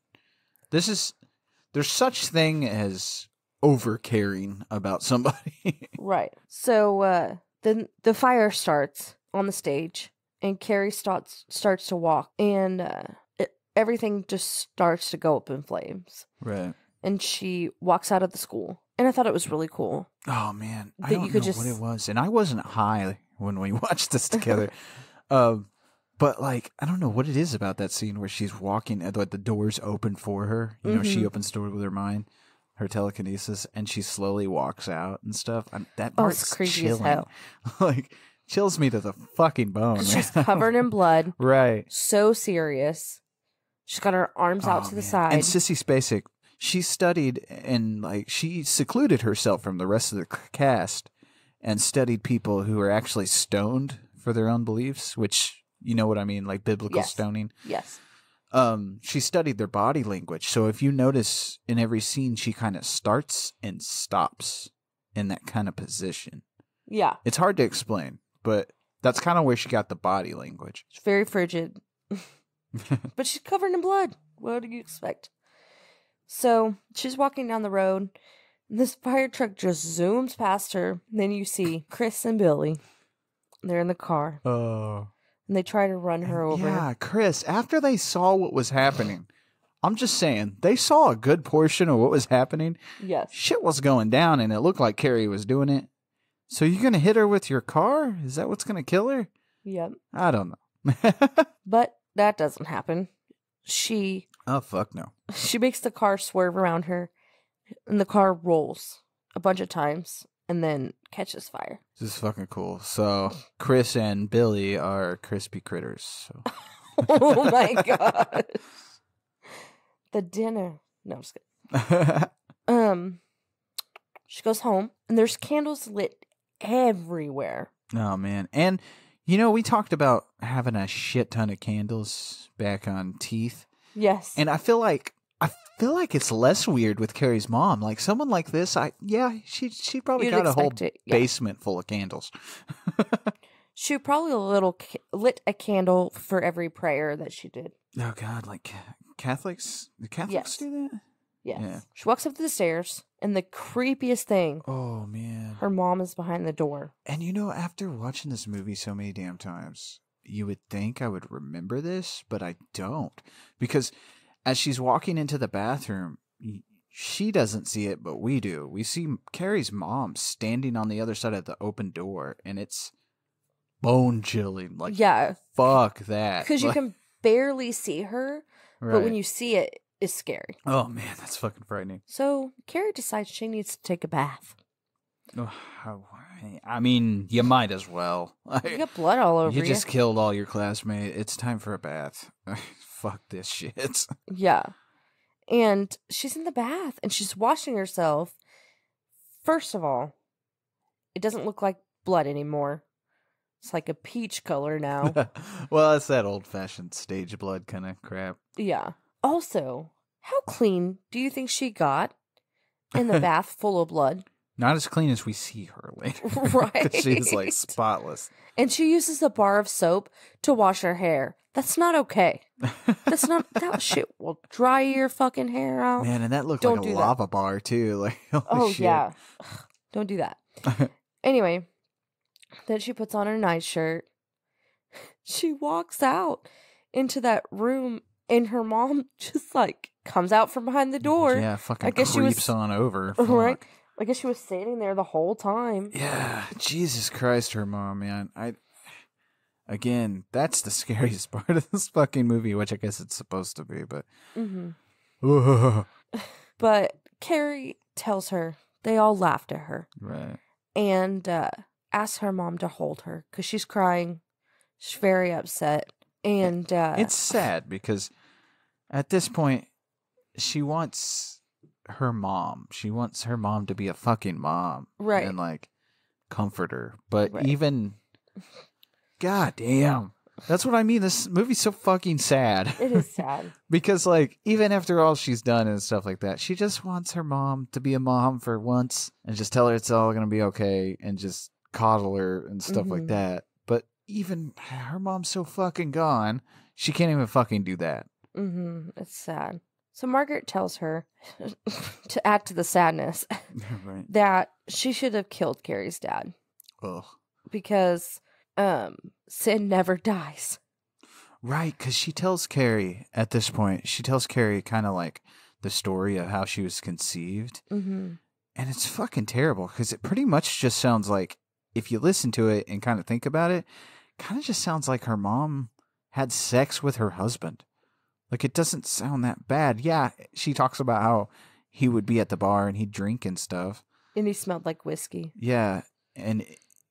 There's such thing as over-caring about somebody. Right. So then the fire starts on the stage, and Carrie starts to walk, and everything just starts to go up in flames. Right. And she walks out of the school, and I thought it was really cool. Oh, man. I don't know what it was, and I wasn't high when we watched this together. But, like, I don't know what it is about that scene where she's walking, and the doors open for her. You know, she opens the door with her mind. Her telekinesis, and she slowly walks out and stuff. That part's creepy chilling. as hell. Like, chills me to the fucking bone. She's covered in blood. Right. So serious. She's got her arms out to the side. And Sissy Spacek, she studied and, like, she secluded herself from the rest of the cast and studied people who are actually stoned for their own beliefs, which, you know what I mean, like biblical stoning. Yes. She studied their body language. So if you notice in every scene, she kind of starts and stops in that kind of position. Yeah. It's hard to explain, but that's kind of where she got the body language. She's very frigid. But she's covered in blood. What do you expect? So she's walking down the road. And this fire truck just zooms past her. And then you see Chris and Billy. They're in the car. Oh. And they try to run her over. Yeah, Chris, after they saw what was happening, I'm just saying, they saw a good portion of what was happening. Yes. Shit was going down, and it looked like Carrie was doing it. So you're going to hit her with your car? Is that what's going to kill her? Yep. I don't know. But that doesn't happen. Oh, fuck no. She makes the car swerve around her, and the car rolls a bunch of times. And then catches fire. This is fucking cool. So Chris and Billy are crispy critters. So. Oh my god. The dinner. No, I'm just kidding. She goes home, and there's candles lit everywhere. Oh man. And You know, we talked about having a shit ton of candles back on Teeth. Yes. And I feel like it's less weird with Carrie's mom. Like someone like this, she probably You'd got a whole expect it, yeah. basement full of candles. She probably lit a candle for every prayer that she did. Oh God, like Catholics? The Catholics do that? Yes. Yeah. She walks up the stairs, and the creepiest thing, Oh man. her mom is behind the door. And you know, after watching this movie so many damn times, you would think I would remember this, but I don't. Because as she's walking into the bathroom, she doesn't see it, but we do. We see Carrie's mom standing on the other side of the open door, and it's bone chilling. Like, Yeah. fuck that. Because you Like, can barely see her, but when right. you see it, it's scary. Oh man, that's fucking frightening. So Carrie decides she needs to take a bath. Oh, I mean, you might as well. You got blood all over you. You just killed all your classmates. It's time for a bath. Fuck this shit. Yeah. And she's in the bath and she's washing herself. First of all, it doesn't look like blood anymore. It's like a peach color now. Well, it's that old-fashioned stage blood kind of crap. Yeah. Also, how clean do you think she got in the bath full of blood? Not as clean as we see her later. Right. She's like spotless. And she uses a bar of soap to wash her hair. That's not okay. That's not, that shit will dry your fucking hair out. Man, and that looked Don't like a do that. lava bar too. Like, holy Oh, shit. yeah. Don't do that. Anyway, then she puts on her nightshirt. She walks out into that room, and her mom just like comes out from behind the door. Yeah, fucking I guess she creeps was- on over. Right? Fuck. I guess she was standing there the whole time. Yeah, Jesus Christ, her mom, man. Again, that's the scariest part of this fucking movie, which I guess it's supposed to be, but. Mm-hmm. But Carrie tells her, they all laughed at her. Right. And asks her mom to hold her because she's crying. She's very upset. And It's sad because at this point, she wants her mom. She wants her mom to be a fucking mom. Right. And like comfort her. But Right. even, god damn. That's what I mean. This movie's so fucking sad. it is sad. Because like even after all she's done and stuff like that, she just wants her mom to be a mom for once and just tell her it's all gonna be okay and just coddle her and stuff like Mhm. that. But even her mom's so fucking gone, she can't even fucking do that. Mm-hmm. It's sad. So Margaret tells her, to add to the sadness, Right. that she should have killed Carrie's dad Ugh. because sin never dies. Right, because she tells Carrie at this point, kind of like the story of how she was conceived. Mm-hmm. And it's fucking terrible because it pretty much just sounds like, if you listen to it and kind of think about it, kind of just sounds like her mom had sex with her husband. Like, it doesn't sound that bad. Yeah, she talks about how he would be at the bar and he'd drink and stuff. And he smelled like whiskey. Yeah,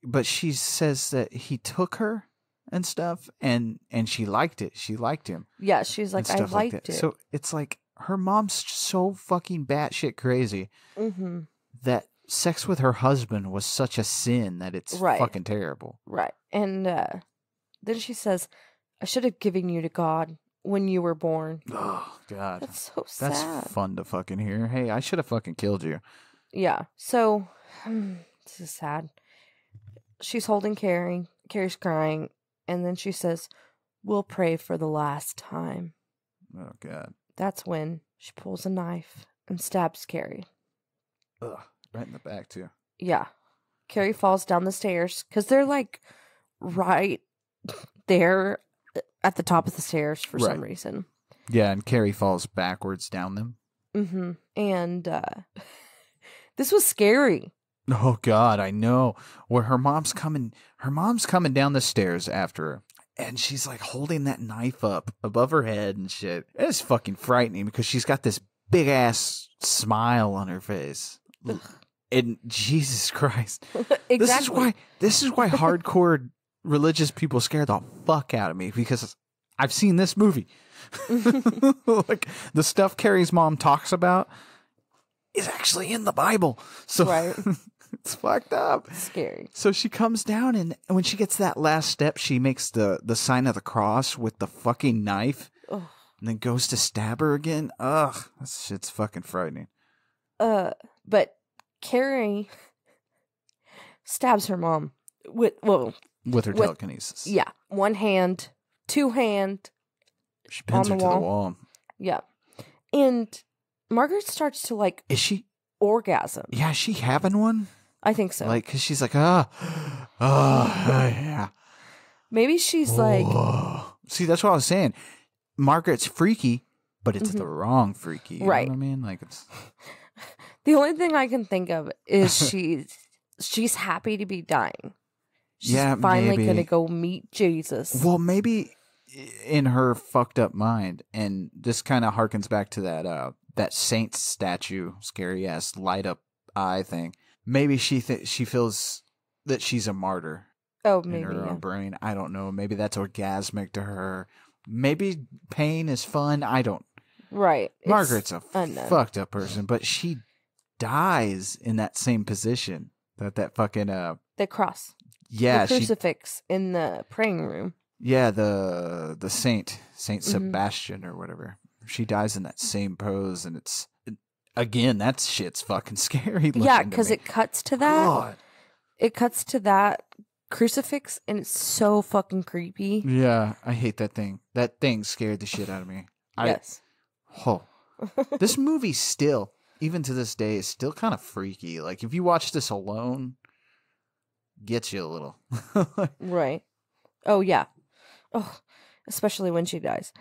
but she says that he took her and stuff, and she liked it. She liked him. Yeah, she's like, and I stuff liked that. it. So it's like her mom's so fucking batshit crazy Mm-hmm. that sex with her husband was such a sin that it's Right. fucking terrible. Right. And then she says, I should have given you to God when you were born. Oh, God. That's so That's sad. fun to fucking hear. Hey, I should have fucking killed you. Yeah. So, this is sad. She's holding Carrie. Carrie's crying. And then she says, we'll pray for the last time. Oh, God. That's when she pulls a knife and stabs Carrie. Ugh. Right in the back, too. Yeah. Carrie falls down the stairs because they're like right there at the top of the stairs for some Right. reason. Yeah, and Carrie falls backwards down them. Mm-hmm. And this was scary. Oh, God, I know. Where her mom's coming down the stairs after her. And she's like holding that knife up above her head and shit. It is fucking frightening because she's got this big ass smile on her face. And Jesus Christ. Exactly. This is why hardcore religious people scare the fuck out of me, because I've seen this movie. Like the stuff Carrie's mom talks about is actually in the Bible. So Right. It's fucked up. Scary. So she comes down, and when she gets that last step, she makes the sign of the cross with the fucking knife, Ugh. and then goes to stab her again. Ugh, that shit's fucking frightening. But Carrie stabs her mom with her telekinesis. Yeah, one hand, two hand. She pins her on to the the wall. wall. Yeah, and Margaret starts to like Is she? orgasm. Yeah, is she having one? I think so. Like, cause she's like, yeah. Maybe she's like, See, that's what I was saying. Margaret's freaky, but it's the wrong freaky. You Right. know what I mean? Like, it's. the only thing I can think of is she's happy to be dying. She's finally maybe. gonna go meet Jesus. Well, maybe in her fucked up mind, and this kind of harkens back to that saint statue, scary ass light up eye thing. Maybe she feels that she's a martyr Oh, in maybe. her Yeah. own brain. I don't know. Maybe that's orgasmic to her. Maybe pain is fun. I don't. Right. It's Margaret's a unknown. fucked up person, but she dies in that same position. That fucking The cross. yeah, The crucifix in the praying room. the Saint Mm-hmm. Sebastian or whatever. She dies in that same pose, and it's again that shit's fucking scary. Yeah, because it cuts to that. God. It cuts to that crucifix, and it's so fucking creepy. Yeah, I hate that thing. That thing scared the shit out of me. Yes. This movie still, even to this day, is still kind of freaky. Like if you watch this alone, gets you a little. Right. Oh, yeah. Oh, especially when she dies.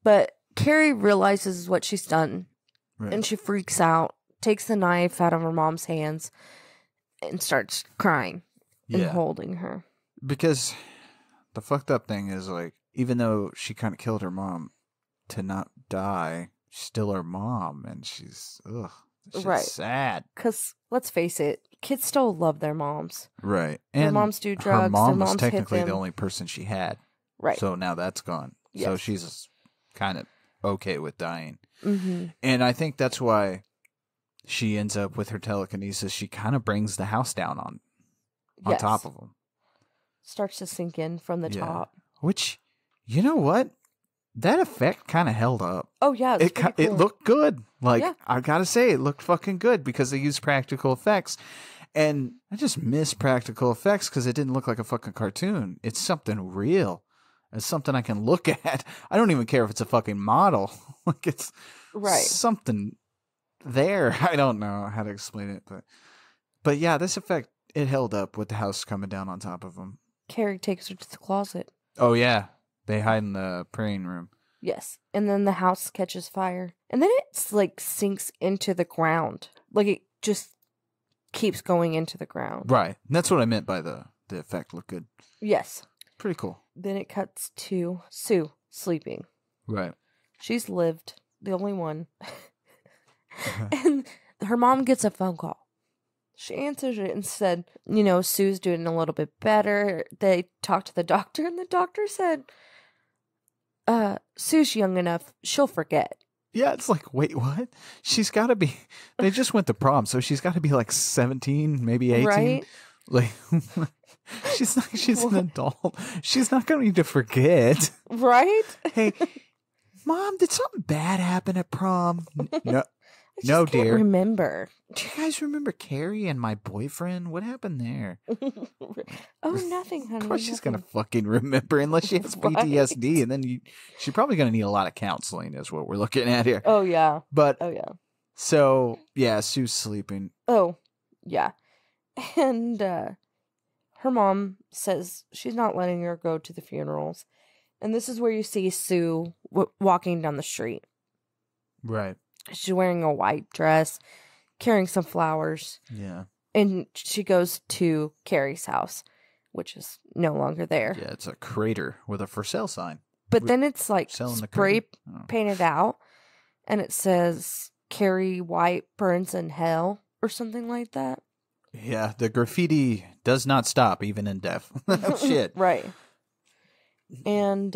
But Carrie realizes what she's done, Right. and she freaks out, takes the knife out of her mom's hands, and starts crying and Yeah. holding her. Because the fucked up thing is, like, even though she kind of killed her mom to not die, she's still her mom, and she's Right. sad. Because, let's face it, kids still love their moms. Right. Their And moms do her drugs, mom their was moms hit technically the them. only person she had. Right. So now that's gone. So Yes. she's kind of okay with dying. Mm-hmm. And I think that's why she ends up with her telekinesis. She kind of brings the house down on Yes. top of them. Starts to sink in from the Yeah. top. Which, you know what? That effect kind of held up. Oh, yeah. It's pretty It cool. looked good. Like, Yeah. I gotta say, it looked fucking good because they used practical effects. And I just miss practical effects because it didn't look like a fucking cartoon. It's something real. It's something I can look at. I don't even care if it's a fucking model. Like, it's Right. something there. I don't know how to explain it. But yeah, this effect, it held up with the house coming down on top of them. Carrie takes her to the closet. Oh, yeah. They hide in the praying room. Yes. And then the house catches fire. And then it's like sinks into the ground. Like it just keeps going into the ground. Right. And that's what I meant by the effect looked good. Yes. Pretty cool. Then it cuts to Sue sleeping. Right. She's lived, the only one. And her mom gets a phone call. She answers it and said, Sue's doing a little bit better. They talked to the doctor, and the doctor said, Sue's young enough, she'll forget. Yeah, it's like, wait, what? She's got to be, they just went to prom, so she's got to be like 17, maybe 18. Right? Like, she's an adult. She's not going to forget. Right? Hey, Mom, did something bad happen at prom? No, I no, just can't dear. remember. Do you guys remember Carrie and my boyfriend? What happened there? Oh, nothing, honey. Of course she's going to nothing. fucking remember unless she has Right. PTSD. And then she's probably going to need a lot of counseling is what we're looking at here. Oh, yeah. But, Oh, yeah. so, yeah, Sue's sleeping. Oh, yeah. And her mom says she's not letting her go to the funerals. And this is where you see Sue walking down the street. Right. She's wearing a white dress, carrying some flowers. Yeah. And she goes to Carrie's house, which is no longer there. Yeah, it's a crater with a for sale sign. But then it's like Selling the spray crater. Oh. painted out. And it says, Carrie White burns in hell or something like that. Yeah, the graffiti does not stop even in death. Shit. Right. And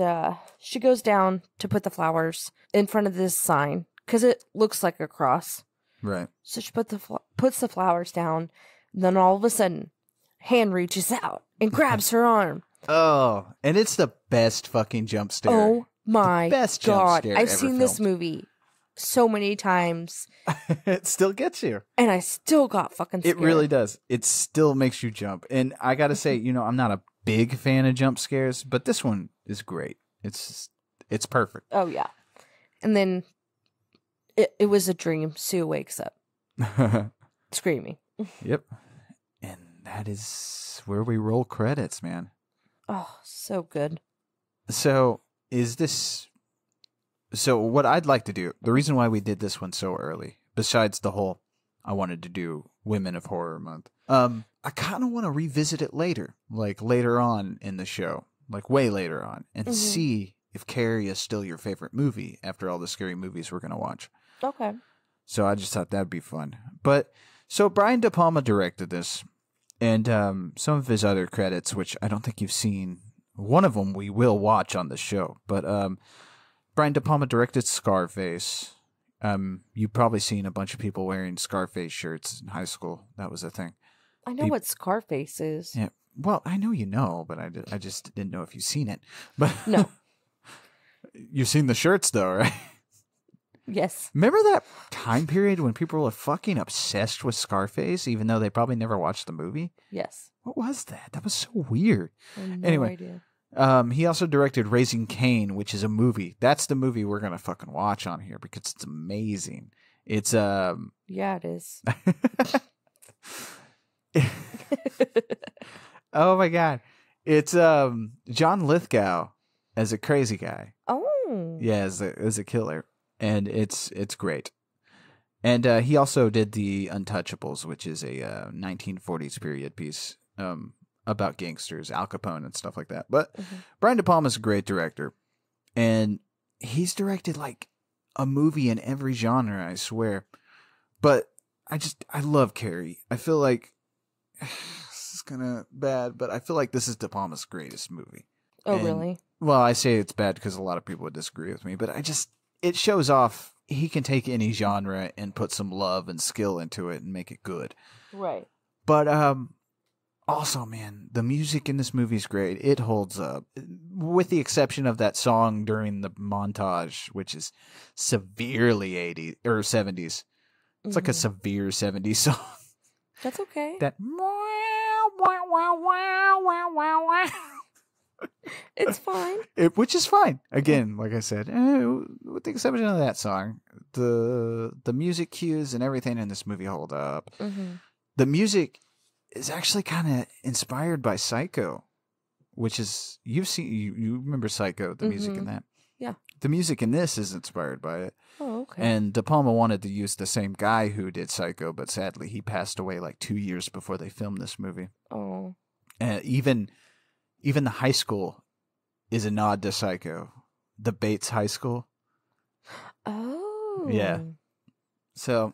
she goes down to put the flowers in front of this sign because it looks like a cross. Right. So she puts the flowers down, Then all of a sudden, hand reaches out and grabs her arm. Oh, and it's the best fucking jump scare. Oh my best jump God. scare I've ever seen this filmed. movie so many times, It still gets you. and I still got fucking scared. It really does. It still makes you jump. And I got to say, I'm not a big fan of jump scares, but this one is great. It's perfect. Oh, yeah. And then it was a dream. Sue wakes up screaming. Yep. And that is where we roll credits, man. Oh, so good. So what I'd like to do, the reason why we did this one so early, besides the whole, I wanted to do Women of Horror Month, I kind of want to revisit it later, like later on in the show, like way later on, and see if Carrie is still your favorite movie after all the scary movies we're going to watch. Okay. So I just thought that'd be fun. But, so Brian De Palma directed this, and some of his other credits, which I don't think you've seen, one of them we will watch on the show, but Brian De Palma directed Scarface. You've probably seen a bunch of people wearing Scarface shirts in high school. That was a thing. I know what Scarface is. Yeah. Well, I know you know, but I just didn't know if you've seen it. But No. You've seen the shirts, though, right? Yes. Remember that time period when people were fucking obsessed with Scarface, even though they probably never watched the movie? Yes. What was that? That was so weird. I have no Anyway. idea. He also directed Raising Cain, which is a movie. That's the movie we're gonna fucking watch on here because it's amazing. It's Yeah, it is. oh my god, it's John Lithgow as a crazy guy. Oh. Yeah, as a killer, and it's great. And he also did The Untouchables, which is a 1940s period piece about gangsters, Al Capone and stuff like that. But Brian De Palma is a great director, and he's directed like a movie in every genre, I swear. But I love Carrie. I feel like this is kind of bad, but I feel like this is De Palma's greatest movie. Oh, And, really? Well, I say it's bad because a lot of people would disagree with me, but it shows off he can take any genre and put some love and skill into it and make it good. Right. But also, man, the music in this movie is great. It holds up, with the exception of that song during the montage, which is severely 80s or 70s. It's like a severe 70s song. That's okay. That It's fine. which is fine. Again, like I said, with the exception of that song, the music cues and everything in this movie hold up. The music is actually kind of inspired by Psycho, which is you remember Psycho, the music in that. Yeah. The music in this is inspired by it. Oh, okay. And De Palma wanted to use the same guy who did Psycho, but sadly he passed away like 2 years before they filmed this movie. Oh. And even the high school is a nod to Psycho. The Bates High School. Oh. Yeah. So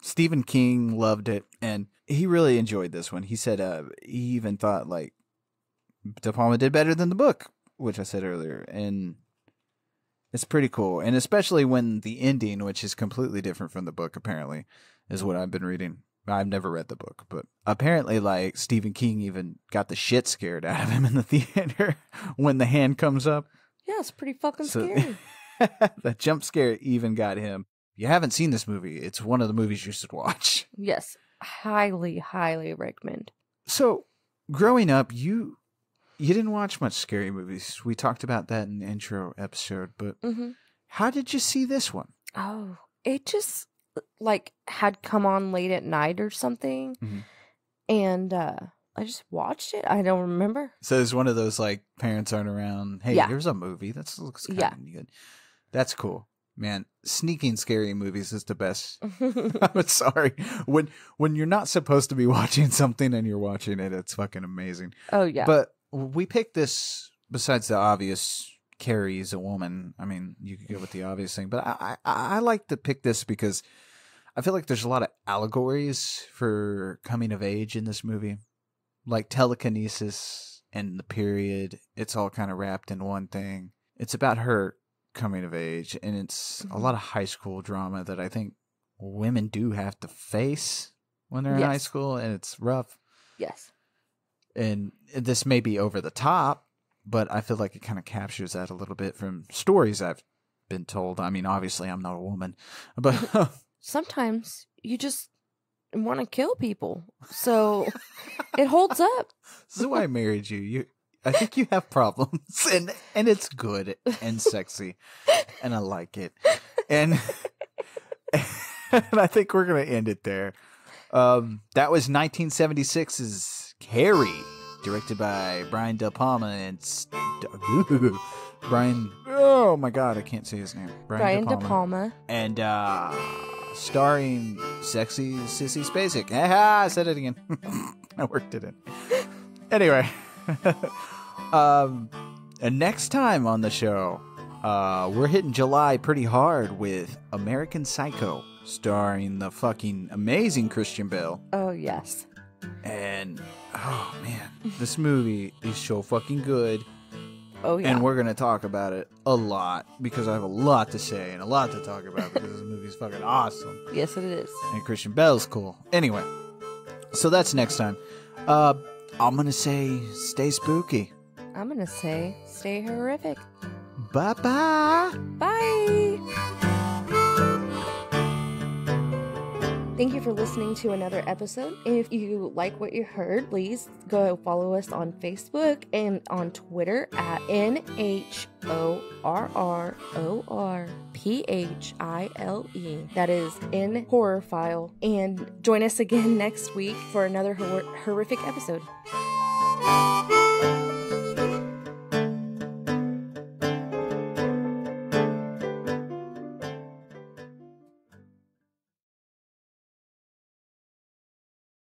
Stephen King loved it, and he really enjoyed this one. He said he even thought like De Palma did better than the book, which I said earlier, and it's pretty cool. And especially when the ending, which is completely different from the book, apparently, is what I've been reading. I've never read the book, but apparently, like, Stephen King even got the shit scared out of him in the theater when the hand comes up. Yeah, it's pretty fucking scary. The jump scare even got him. If you haven't seen this movie, it's one of the movies you should watch. Yes. Highly, highly recommend. So, growing up, you didn't watch much scary movies. We talked about that in the intro episode, but how did you see this one? Oh, it just like had come on late at night or something, and I just watched it. I don't remember. So it's one of those like parents aren't around. Hey, Yeah. here's a movie that looks kind of good. That's cool, man. Sneaking scary movies is the best. I'm sorry when you're not supposed to be watching something and you're watching it. It's fucking amazing. Oh yeah. But we picked this besides the obvious. Carrie's a woman. I mean, you could go with the obvious thing, but I like to pick this because I feel like there's a lot of allegories for coming of age in this movie, like telekinesis and the period. It's all kind of wrapped in one thing. It's about her coming of age, and it's a lot of high school drama that I think women do have to face when they're in high Yes. school, and it's rough. Yes. And this may be over the top, but I feel like it kind of captures that a little bit from stories I've been told. I mean, obviously, I'm not a woman, but Sometimes you just want to kill people. So it holds up. this is why I married you. I think you have problems, and it's good and sexy, and I like it. And, and I think we're going to end it there. That was 1976's Carrie, directed by Brian De Palma and Brian. Oh my God, I can't say his name. Brian De Palma. And starring sexy Sissy Spacek. I said it again. I worked it in. Anyway, and next time on the show, we're hitting July pretty hard with American Psycho, starring the fucking amazing Christian Bale. Oh, yes. And, oh man, this movie is so fucking good. Oh, yeah. And we're going to talk about it a lot because I have a lot to say and a lot to talk about because this movie's fucking awesome. Yes, it is. And Christian Bale's cool. Anyway, so that's next time. I'm going to say stay spooky. I'm going to say stay horrific. Bye-bye. Bye. Thank you for listening to another episode. If you like what you heard, please go follow us on Facebook and on Twitter at NHORRORPHILE. That is in Horror File. And join us again next week for another horrific episode.